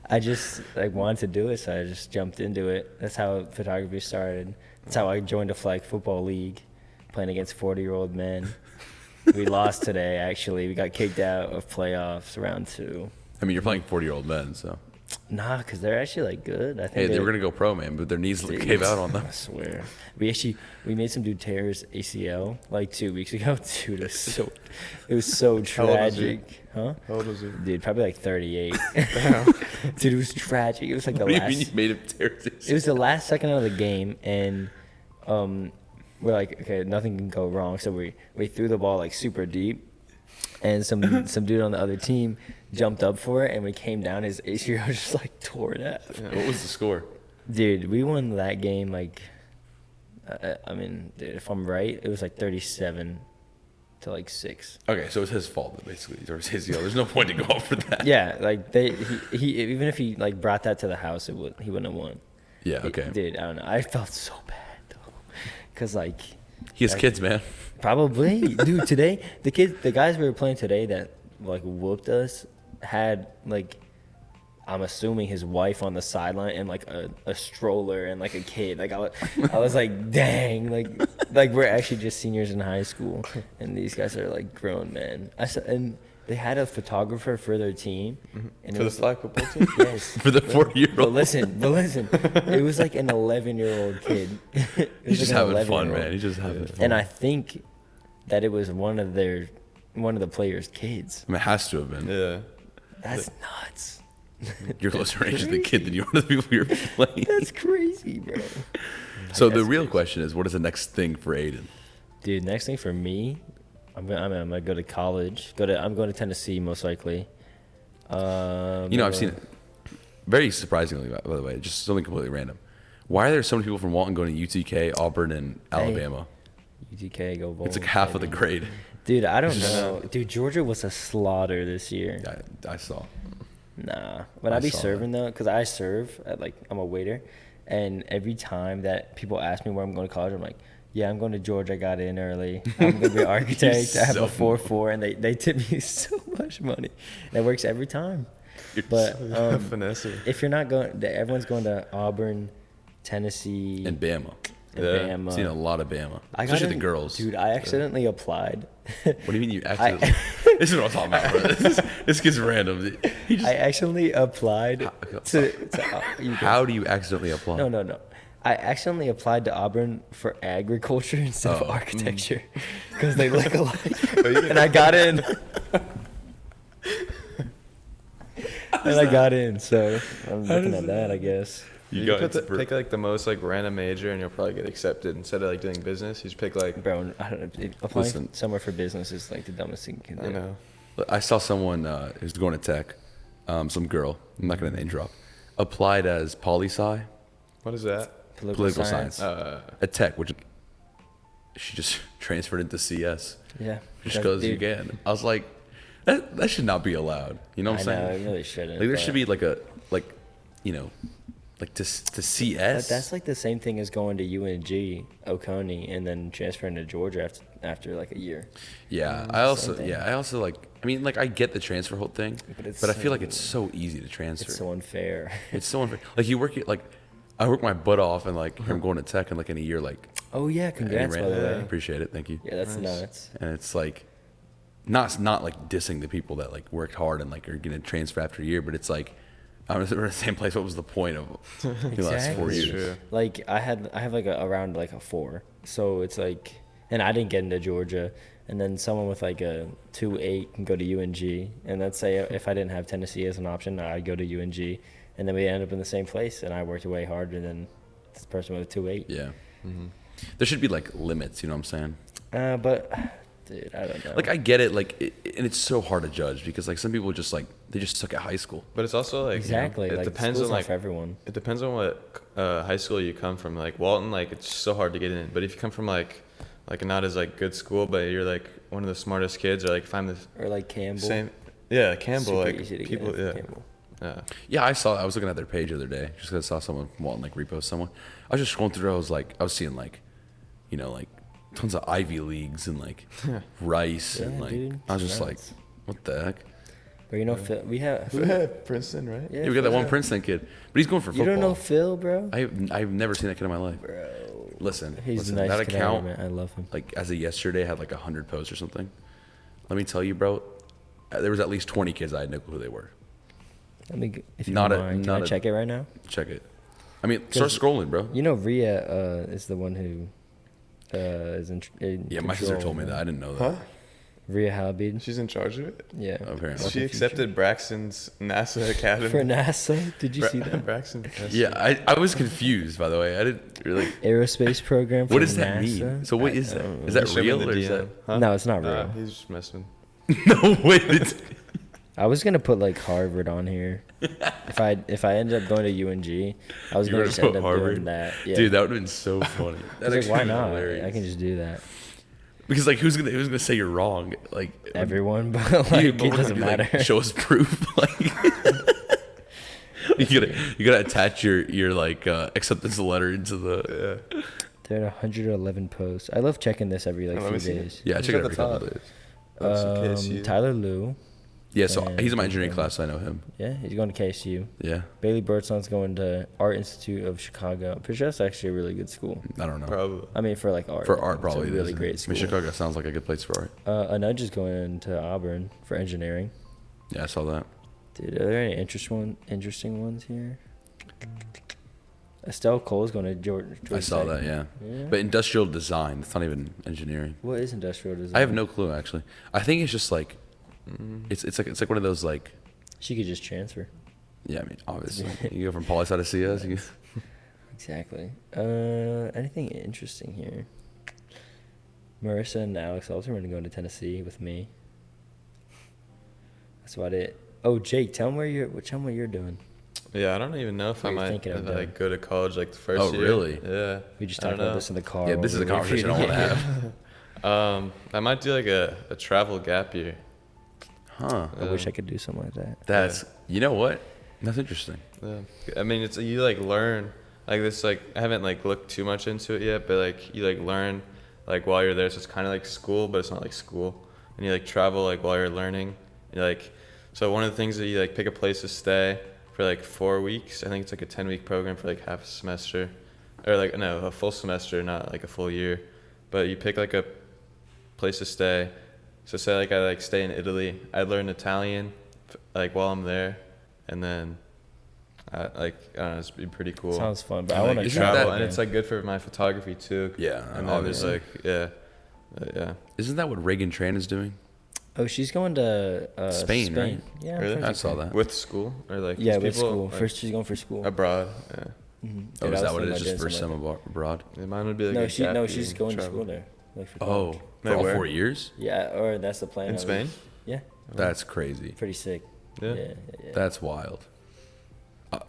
I just like wanted to do it, so I just jumped into it. That's how photography started. That's how I joined a flag football league, playing against 40-year-old men. We lost today, actually. We got kicked out of playoffs round 2. I mean, you're playing 40-year-old men, so. Nah, because they're actually like good. I think Hey, they were gonna go pro, man, but their knees gave out on them. I swear. We made some dude tear his ACL like 2 weeks ago. Dude, it was so How old was he? tragic. Huh? How old was he? Dude, probably like 38. Dude, it was tragic. It was like the What do you last. mean you made him tear his It was the last second of the game, and we're like, okay, nothing can go wrong. So we threw the ball like super deep, and some dude on the other team jumped up for it, and we came down. His ACL just like tore it up. Yeah. What was the score? Dude, we won that game like, I mean, dude, if I'm right, it was like 37 to like 6. Okay, so it's his fault, basically. Or it's his deal. There's no point to go off for that. Yeah, like he even if he like brought that to the house, he wouldn't have won. Yeah, okay. Dude, I don't know. I felt so bad though, cause like He has kids, man. probably, dude. Today, the guys we were playing today that like whooped us had like, I'm assuming his wife on the sideline and like a stroller and like a kid. Like I was like, dang, like we're actually just seniors in high school, and these guys are like grown men. And they had a photographer for their team, and For the flag football team? Yes. For the 40-year-old. But listen, it was like an 11-year-old kid. He's just having fun, man. He's just having fun. And I think that it was one of the players' kids. I mean, it has to have been. Yeah. That's nuts. You're closer range to the kid than you are to the people you're playing. That's crazy, bro. So That's the real crazy. question is, what is the next thing for Aidan? Dude, next thing for me, I'm gonna go to college. I'm going to Tennessee most likely. I've seen it. Very surprisingly, by the way, just something completely random. Why are there so many people from Walton going to UTK, Auburn, and Alabama? UTK, go Vols. It's like half of the grade. Dude, I don't know. Dude, Georgia was a slaughter this year. I saw. Nah. When I I be saw serving though, because I serve at I'm a waiter, and every time that people ask me where I'm going to college, I'm like, yeah, I'm going to Georgia. I got in early. I'm going to be an architect. I have a 4.4, and they tip me so much money. And it works every time. But Finesse. if you're not going, everyone's going to Auburn, Tennessee, And Bama. and Yeah. Bama. I've seen a lot of Bama. I got Especially the in- girls. Dude, I accidentally applied. What do you mean you accidentally? This is what I'm talking about, bro. This gets random. He just- I accidentally applied to How do you accidentally apply? No. I accidentally applied to Auburn for agriculture instead of Oh. architecture because they look alike. And I got in. And I got in, so I'm looking at that, I guess. You got pick like the most like random major, and you'll probably get accepted. Instead of like doing business, you just pick like. Bro, I don't know. Applying Listen. somewhere for business is like the dumbest thing you can do. I know. I saw someone who's going to tech, some girl, I'm not going to name drop, applied as poli-sci, What is that? political science, Uh, at tech, which she just transferred into CS Yeah. just That- because you dude, can. I was like, that should not be allowed. You know what I'm I know, saying? it really shouldn't. Like there but- should be like to But CS. that's like the same thing as going to UNG, Oconee, and then transferring to Georgia after like a year. Yeah, same thing. I also like. I mean, like I get the transfer whole thing, But but I feel like it's so easy to transfer. It's so unfair. It's so unfair. Like you work it like, I work my butt off and like here I'm going to tech and like in a year like Oh yeah, congrats by the way. Appreciate it. Thank you. Yeah, that's Nice. nuts. And it's like, not like dissing the people that like worked hard and like are gonna transfer after a year, but it's like, we're in the same place. What was the point of the last 4 years? True. Like I have like around like a 4, so it's like, and I didn't get into Georgia, and then someone with like a 2.8 can go to UNG, and let's say if I didn't have Tennessee as an option, I'd go to UNG, and then we end up in the same place, and I worked way harder than this person with a 2.8. Yeah. There should be like limits. You know what I'm saying? But dude, I don't know. Like I get it. Like and it's so hard to judge because like some people just like they just suck at high school. But it's also like exactly. it like, depends school's on not like for everyone. it depends on what high school you come from. Like Walton, like it's so hard to get in. But if you come from like not as like good school, but you're like one of the smartest kids, or like if I'm the Or like Campbell. same, yeah, Campbell, Super like easy to people, get in yeah, Campbell. yeah. Yeah, I was looking at their page the other day just because I saw someone wanting like repost someone. I was just scrolling through. I was seeing like, you know, like tons of Ivy Leagues and like Rice and Yeah, like dude, I was it's just like, nuts. what the heck? But you know, Phil, we have Princeton, right? Yeah, we got that one Princeton kid, but he's going for You football. don't know Phil, bro? I've never seen that kid in my life. Bro, Listen, he's the that nicest kid account, ever, man. I love him. like as of yesterday, had like 100 posts or something. Let me tell you, bro, there was at least 20 kids I had no clue who they were. Let me, if you Not don't a- mind, can not I a- check it right now? Check it. I mean, start scrolling, bro. You know, Rhea is the one who is in Yeah, my sister told me that. I didn't know that. Huh? Rhea Habib. She's in charge of it. Yeah. Apparently. She accepted Braxton's NASA Academy. For NASA? Did you see that? Braxton. Yeah, I was confused, by the way. I didn't really. Aerospace program for What does that NASA? mean? So what is that? Is that Show me real the or is DM. that? No, it's not real. He's just messing. No way. It's- I was gonna put like Harvard on here. If I ended up going to UNG, I was You gonna were just gonna end put up Harvard? doing that. Yeah. Dude, that would have been so funny. I was like, why not? Hilarious. I can just do that. Because like, who's gonna say you're wrong? Like Everyone, but like you- but it what doesn't if you, like, matter. show us proof. Like you gotta attach your like acceptance letter into the. Yeah. There are 111 posts. I love checking this every like Let me few see. days. Yeah, I Who's check it at every the couple top? days. Tyler Liu. Yeah, so And he's in my engineering um, class. So I know him. Yeah, he's going to KSU. Yeah, Bailey Birdsong's going to Art Institute of Chicago. I'm pretty sure that's actually a really good school. I don't know. Probably. I mean, for like art. For art, it's probably a it really is. great I school. mean, Chicago sounds like a good place for art. Anuj is going to Auburn for engineering. Yeah, I saw that. Dude, are there any interesting ones here? Estelle Cole's going to Georgia. I saw that. Yeah, but industrial design. It's not even engineering. What is industrial design? I have no clue actually. I think it's just like it's like one of those like She could just transfer. yeah. I mean, obviously you go from poli sci to CS. You, Exactly. Anything interesting here? Marissa and Alex Alterman are going to Tennessee with me. That's about it. Oh, Jake, tell them what you're doing. Yeah, I don't even know if What I you're might thinking of like go to college like the first Oh, year. really? Yeah. We just I talked don't about know. this in the car. yeah, this is a when we were conversation I want to reviewing it. have. I might do like a travel gap year. Huh? I wish I could do something like that. That's you know what? That's interesting. Yeah. I mean, it's you like learn like this. Like I haven't like looked too much into it yet, but like you like learn like while you're there. So it's kind of like school, but it's not like school. And you like travel like while you're learning. You like so one of the things that you like pick a place to stay for like 4 weeks. I think it's like a 10-week program for like half a semester, or like no, a full semester, not like a full year. But you pick like a place to stay. So say like I like stay in Italy. I learn Italian like while I'm there, and then I don't know, it's be pretty cool. Sounds fun, but And, I like, want to you isn't travel, that- and it's like good for my photography too. Yeah, and then it's obviously. like yeah. Isn't that what Reagan Tran is doing? Oh, she's going to Spain, right? Yeah, I'm Really? friends I with saw her. that. With school or like Yeah, these with people, school. like, First, she's going for school. abroad. Yeah. Mhm. Oh, Dude, is I that was what it thinking is? about Just doing for something some like abroad? Yeah, mine would be like that. a No, gap year she's and going to travel. school there. Like for Oh, college. for Wait, all where? 4 years? Yeah, or that's the plan. In at Spain? least. Yeah, That's crazy. pretty sick. Yeah. Yeah. That's wild.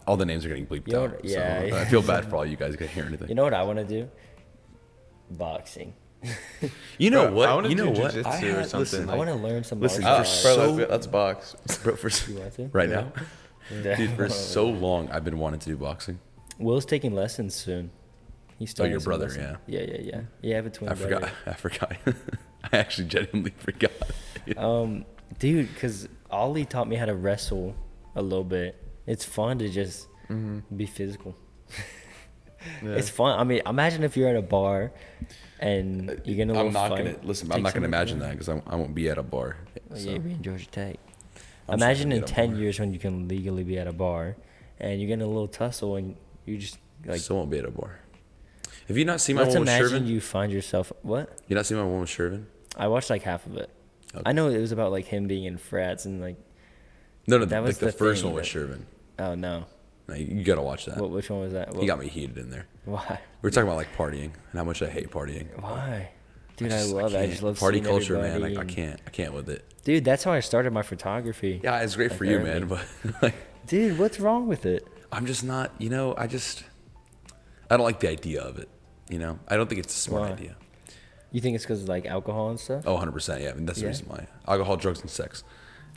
All the names are getting bleeped You know out. what- yeah, so yeah. I feel bad for all you guys who can't hear anything. You know what I want to do? Boxing. You know Bro, what? I wanna you know do what? jujitsu or something, Listen, I want to learn some listen, martial for arts. so- let's box. bro, for You want to? right Yeah. now, Yeah. dude, for so long I've been wanting to do boxing. Will's taking lessons soon. He's starting your some brother, lessons. Yeah. Yeah, I have a twin I brother. forgot. I actually genuinely forgot. Dude, because Ollie taught me how to wrestle a little bit. It's fun to just be physical. It's fun. I mean, imagine if you're at a bar and you're getting a little I'm not fight. gonna listen. I'm not gonna imagine that because I won't be at a bar. Well, So. yeah, you're in Georgia Tech. I'm Imagine trying in to be at a 10 bar. years when you can legally be at a bar and you're getting a little tussle and you just like. Still won't be at a bar. Have you not seen my Let's one with imagine Shervin? you find yourself. What? You not seen my one with Shervin? I watched like half of it. Okay. I know it was about like him being in frats and like. No, That like was the the first thing one with that- Shervin. Oh no. No, you gotta watch that. Which one was that? He got me heated in there. Why? We were talking about like partying and how much I hate partying. Why? Dude, I love it. I can't. just love party seeing culture, man. everybody Like, and- I can't with it. Dude, that's how I started my photography. Yeah, it's great Like for you, early. man. But like, Dude, what's wrong with it? I'm just not. You know, I don't like the idea of it. You know, I don't think it's a smart Why? idea. You think it's because of like alcohol and stuff? Oh, 100%. Yeah, I mean that's the Yeah. reason why. Alcohol, drugs, and sex.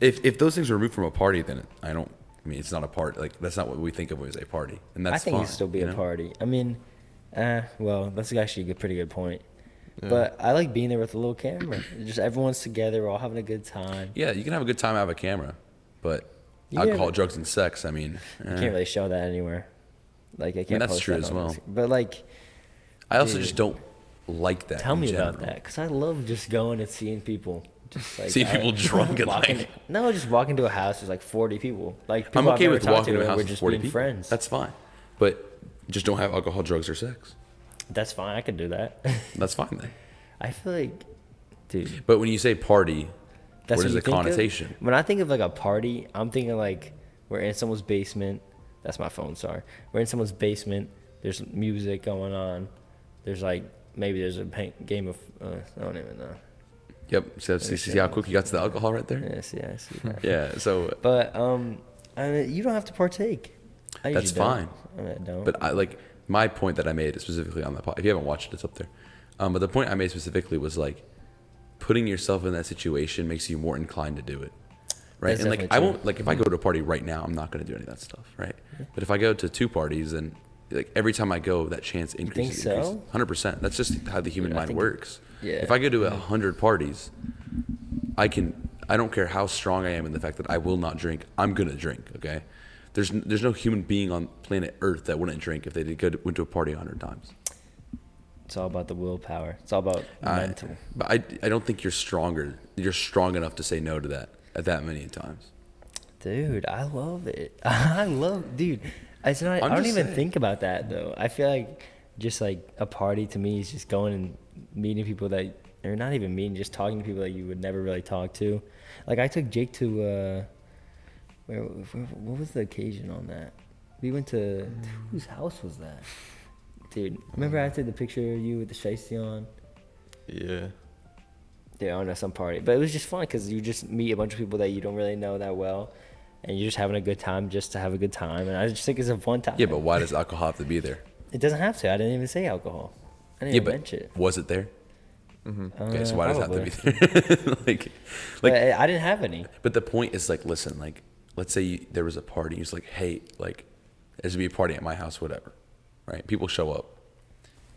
If those things are removed from a party, then I mean, it's not a party. Like that's not what we think of as a party, and that's I think fine, it should still be you a know? party. I mean, well, that's actually a pretty good point. But I like being there with a little camera. Just everyone's together, we're all having a good time. Yeah, you can have a good time out of a camera, but Yeah, alcohol, but- drugs, and sex. I mean, You can't really show that anywhere. Like I can't. that's post true that as on well. Instagram. But like, I also dude. just don't like that. tell in me about general. that, because I love just going and seeing people. Just like Seeing people drunk and walking, like- no, just walking to a house. There's like 40 people. Like people I'm okay I've never with talked walking to a and house we're with just 40 being people. friends. That's fine, but just don't have alcohol, drugs, or sex. That's fine. I could do that. That's fine then. I feel like, dude. But when you say party, That's what is you the think of? connotation? When I think of like a party, I'm thinking like we're in someone's basement. That's my phone. Sorry, we're in someone's basement. There's music going on. There's like maybe there's a game of I don't even know. Yep. So see how quick you got to the alcohol right there? Yes, yeah, I see that. Yeah. So, But I mean, you don't have to partake. I That's usually don't. fine. I mean, I don't. but I like my point that I made specifically on the pod. If you haven't watched it, it's up there. But the point I made specifically was like putting yourself in that situation makes you more inclined to do it. Right. That's and like definitely I true. won't like if I go to a party right now, I'm not going to do any of that stuff. Right. But if I go to 2 parties and like every time I go, that chance increases. so? increases. 100%. That's just how the human Dude, I mind think- works. yeah. If I go to 100 parties, I don't care how strong I am in the fact that I will not drink. I'm gonna drink. Okay. There's no human being on planet Earth that wouldn't drink if they went to a party 100 times. It's all about the willpower. It's all about mental. But I don't think you're stronger. You're strong enough to say no to that many times. Dude, I love it. Dude. It's not. I don't just even saying. think about that though. I feel like just like a party to me is just going and meeting people that, or not even meeting, just talking to people that you would never really talk to. Like I took Jake to, what was the occasion on that? We went to, whose house was that? Dude, remember I took the picture of you with the shiesty on? Yeah. Yeah, I don't know, some party. But it was just fun because you just meet a bunch of people that you don't really know that well. And you're just having a good time just to have a good time. And I just think it's a fun time. Yeah, but why does alcohol have to be there? It doesn't have to. I didn't even say alcohol. I didn't Yeah, even but mention it. was it there? Okay, so why does it have to be probably. there? like, But I didn't have any. but the point is like, listen, like, let's say there was a party. It's like, hey, like, there's gonna be a party at my house, whatever, right? People show up.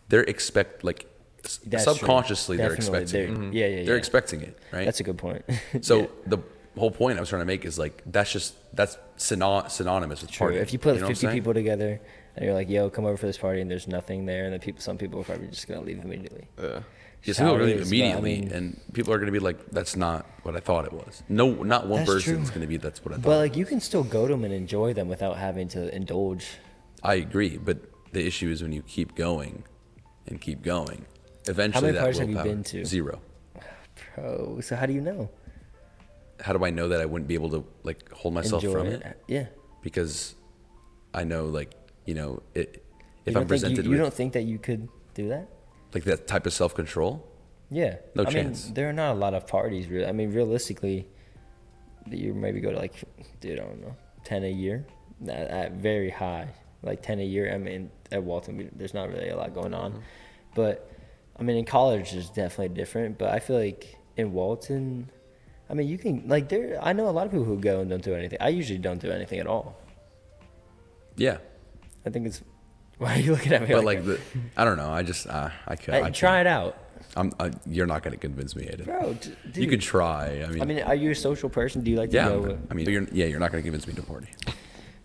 They're That's subconsciously true. they're Definitely. expecting it. Yeah. They're expecting it, right? That's a good point. So Yeah. the whole point I was trying to make is like that's synonymous with True. partying. If you put know what I'm 50 saying? people together and you're like, yo, come over for this party, and there's nothing there, and then some people are probably just going to leave immediately. Yeah. Yeah, Just some people how are going it to leave is, but, I immediately, mean- and people are going to be like, "That's not what I thought it was." No, not one That's person's true. going to be. That's what I thought. But like you can still go to them and enjoy them without having to indulge. I agree, but the issue is when you keep going, and keep going. Eventually, How many that parties have you willpower- been to? 0. Bro, so how do you know? How do I know that I wouldn't be able to like hold myself Enjoy from it. it? Yeah. Because I know, like, you know, if You I'm don't think presented you with don't think that you could do that? like that type of self control, Yeah. No I chance. mean, there are not a lot of parties. Really. I mean, realistically, you maybe go to like, dude, I don't know, 10 a year. At very high, like 10 a year. I mean, at Walton, there's not really a lot going on. Mm-hmm. But, I mean, in college, it's definitely different. But I feel like in Walton, I mean, you can, like, I know a lot of people who go and don't do anything. I usually don't do anything at all. yeah. I think it's, why are you looking at me But like like, I don't know. I just I can't. try it out. You're not going to convince me, Aidan. Bro, dude. You could try. I mean, are you a social person? Do you like to yeah. go? I mean, you're not going to convince me to party.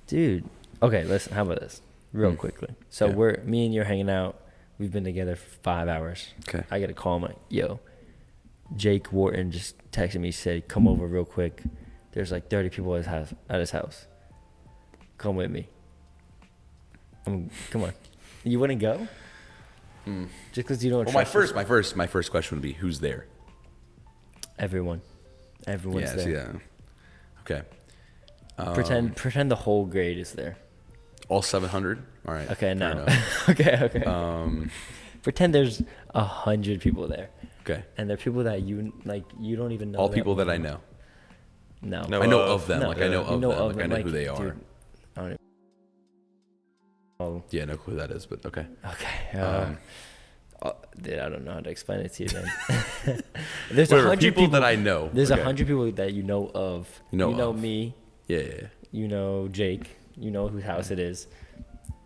Dude. Okay, listen. How about this? real quickly. So Yeah. me and you're hanging out. We've been together for 5 hours. Okay. I get a call. I'm like, yo, Jake Guarton just texted me, said, come over real quick. There's like 30 people at his house. Come with me. Come on. You wouldn't go? Just because you don't Well, trust my first question would be, who's there? everyone. Everyone's there. Okay. Pretend the whole grade is there. All 700? All right. Okay, fair no. enough. Okay. Pretend there's 100 people there. Okay. And they're people that you don't even know. All people that I know. No. No. I know of them. No. Like I know You of know them. of Like I them, know like, who they dude, are. I don't even. Oh, Yeah, I know who that is, but okay. okay. Dude, I don't know how to explain it to you, man. There's Whatever, 100 people that I know. There's Okay. 100 people that you know of. You know know of. me. Yeah. You know Jake. You know whose house it is.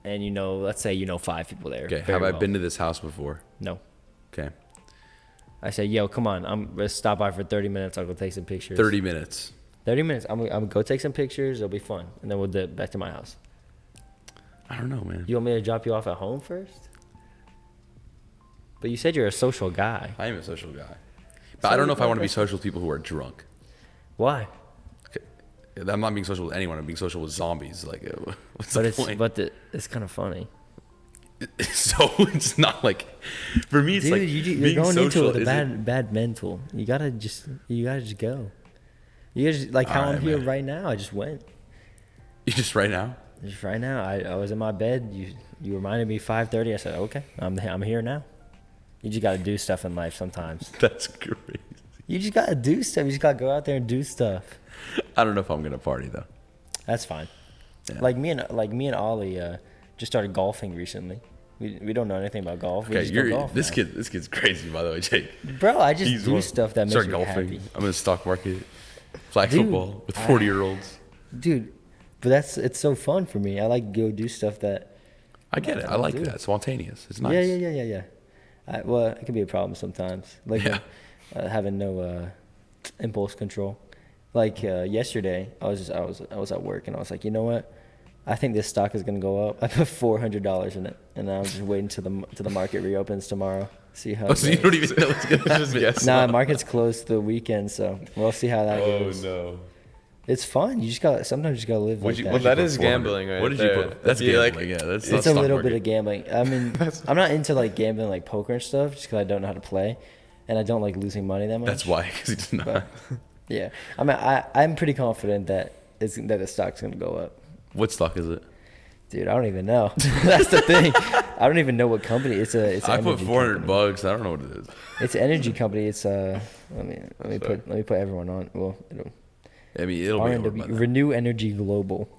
And you know, let's say you know 5 people there. Okay. very Have I well. been to this house before? No. Okay. I say, yo, come on. I'm gonna stop by for 30 minutes. I'll go take some pictures. 30 minutes. 30 minutes. I'm gonna go take some pictures. It'll be fun. And then we'll dip back to my house. I don't know, man. You want me to drop you off at home first? But you said you're a social guy. I am a social guy. But So I don't know you if I want to like be social with people who are drunk. Why? Okay. I'm not being social with anyone. I'm being social with zombies. Like, what's But the point? it's kind of funny. So it's not like, for me, it's Dude, like you're being going social into it with a isn't- bad mental. You gotta just go. You guys like how All I'm right, here man. right now. I just went. You just right now? Just right now. I was in my bed. You reminded me 5:30. I said, okay, I'm here now. You just gotta do stuff in life sometimes. That's crazy. You just gotta do stuff. You just gotta go out there and do stuff. I don't know if I'm gonna party though. That's fine. Yeah. Like me and Ollie just started golfing recently. We don't know anything about golf. We Okay, just go golf this now. kid's crazy, by the way, Jake. Bro, I just He's do one- stuff that makes start me golfing. happy. I'm in the stock market, flag Dude, football with 40-year-olds. Dude, but it's so fun for me. I like go do stuff that. I get it. I like that. Spontaneous. It's nice. Yeah. Well, it can be a problem sometimes. Like Yeah. having no impulse control. Like yesterday, I was at work and I was like, you know what? I think this stock is gonna go up. I put $400 in it, and I'm just waiting till the market reopens tomorrow. See how. Oh, so you don't even know what's gonna Just happen. guess. Nah, market's closed the weekend, so we'll see how that Oh goes. no. It's fun. You just got sometimes you just gotta live What'd like you- that. Well, that put is 400? gambling right What did there. you put? That's If you, like, gambling. Yeah, that's It's a stock little bit market. of gambling. I mean, I'm not into like gambling, like poker and stuff, just because I don't know how to play, and I don't like losing money that much. That's why, because he does not. But, yeah, I mean, I'm pretty confident that the stock's gonna go up. What stock is it? Dude, I don't even know. That's the thing. I don't even know what company. It's an I put energy $400 company. bucks. I don't know what it is. It's an energy company. It's let me put everyone on. Well, I mean, it'll be over by RNW, then. Renew Energy Global.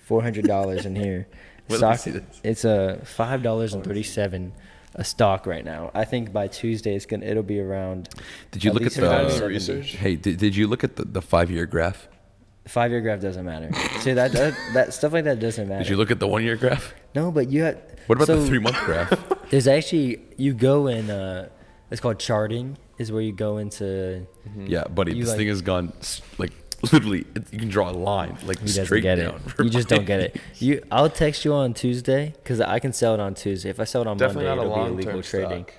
$400 in here. Well, let me Stock. see this. It's $5.37 a stock right now. I think by Tuesday it'll be around. Did you at look at least the around 70. research? Hey, did you look at the 5-year graph? 5-year graph doesn't matter. See that stuff like that doesn't matter. Did you look at the 1-year graph? No, but you had. What about so the 3-month graph? There's actually you go in. It's called charting. Is where you go into. Yeah, buddy, You this like- thing has gone like literally. You can draw a line like He doesn't straight get down. it. You just don't get it. I'll text you on Tuesday because I can sell it on Tuesday. If I sell it on Definitely Monday, not a it'll be long-term illegal trading. stock.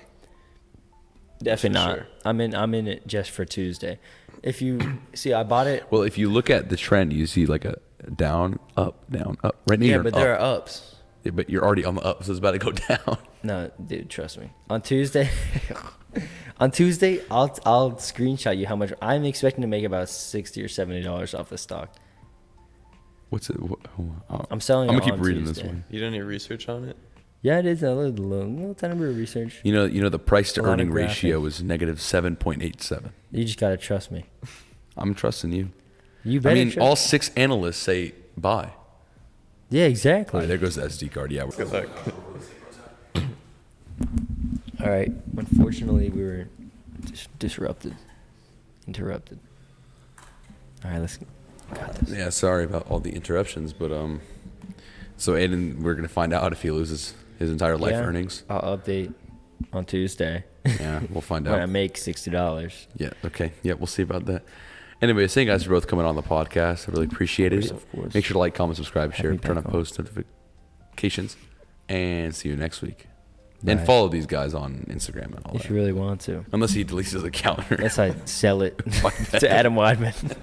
Definitely For not. sure. I'm in it just for Tuesday. If you see, I bought it. Well, if you look at the trend, you see like a down, up. Right now, Yeah, you're but up. there are ups. Yeah, but you're already on the up, so it's about to go down. No, dude, trust me. On Tuesday, I'll screenshot you how much I'm expecting to make about $60 or $70 off the stock. What's it? I'm selling I'm it gonna keep on reading Tuesday. this one. You done any research on it? Yeah, it is a little tiny bit of research. You know, the price to A lot of earning ratio graphic. is negative 7.87. You just gotta trust me. I'm trusting you. You I better. mean, trust all me. 6 analysts say buy. Yeah, All exactly. right, there goes the SD card. Yeah, Good luck. All right. Unfortunately, we were interrupted. All right, let's. Got this. yeah. Sorry about all the interruptions, but so Aidan, we're gonna find out if he loses his entire life Yeah, earnings. I'll update on Tuesday Yeah, we'll find when I out. make $60. Yeah. Okay. Yeah, we'll see about that. Anyway, thank you guys for both coming on the podcast. I really appreciate it. Of course. Make sure to like, comment, subscribe, share, me turn on back on. post notifications. and see you next week. And Right. follow these guys on Instagram and all If that. you really want to. Unless he deletes his account. Unless I sell it Fuck that. to Adam Weidman.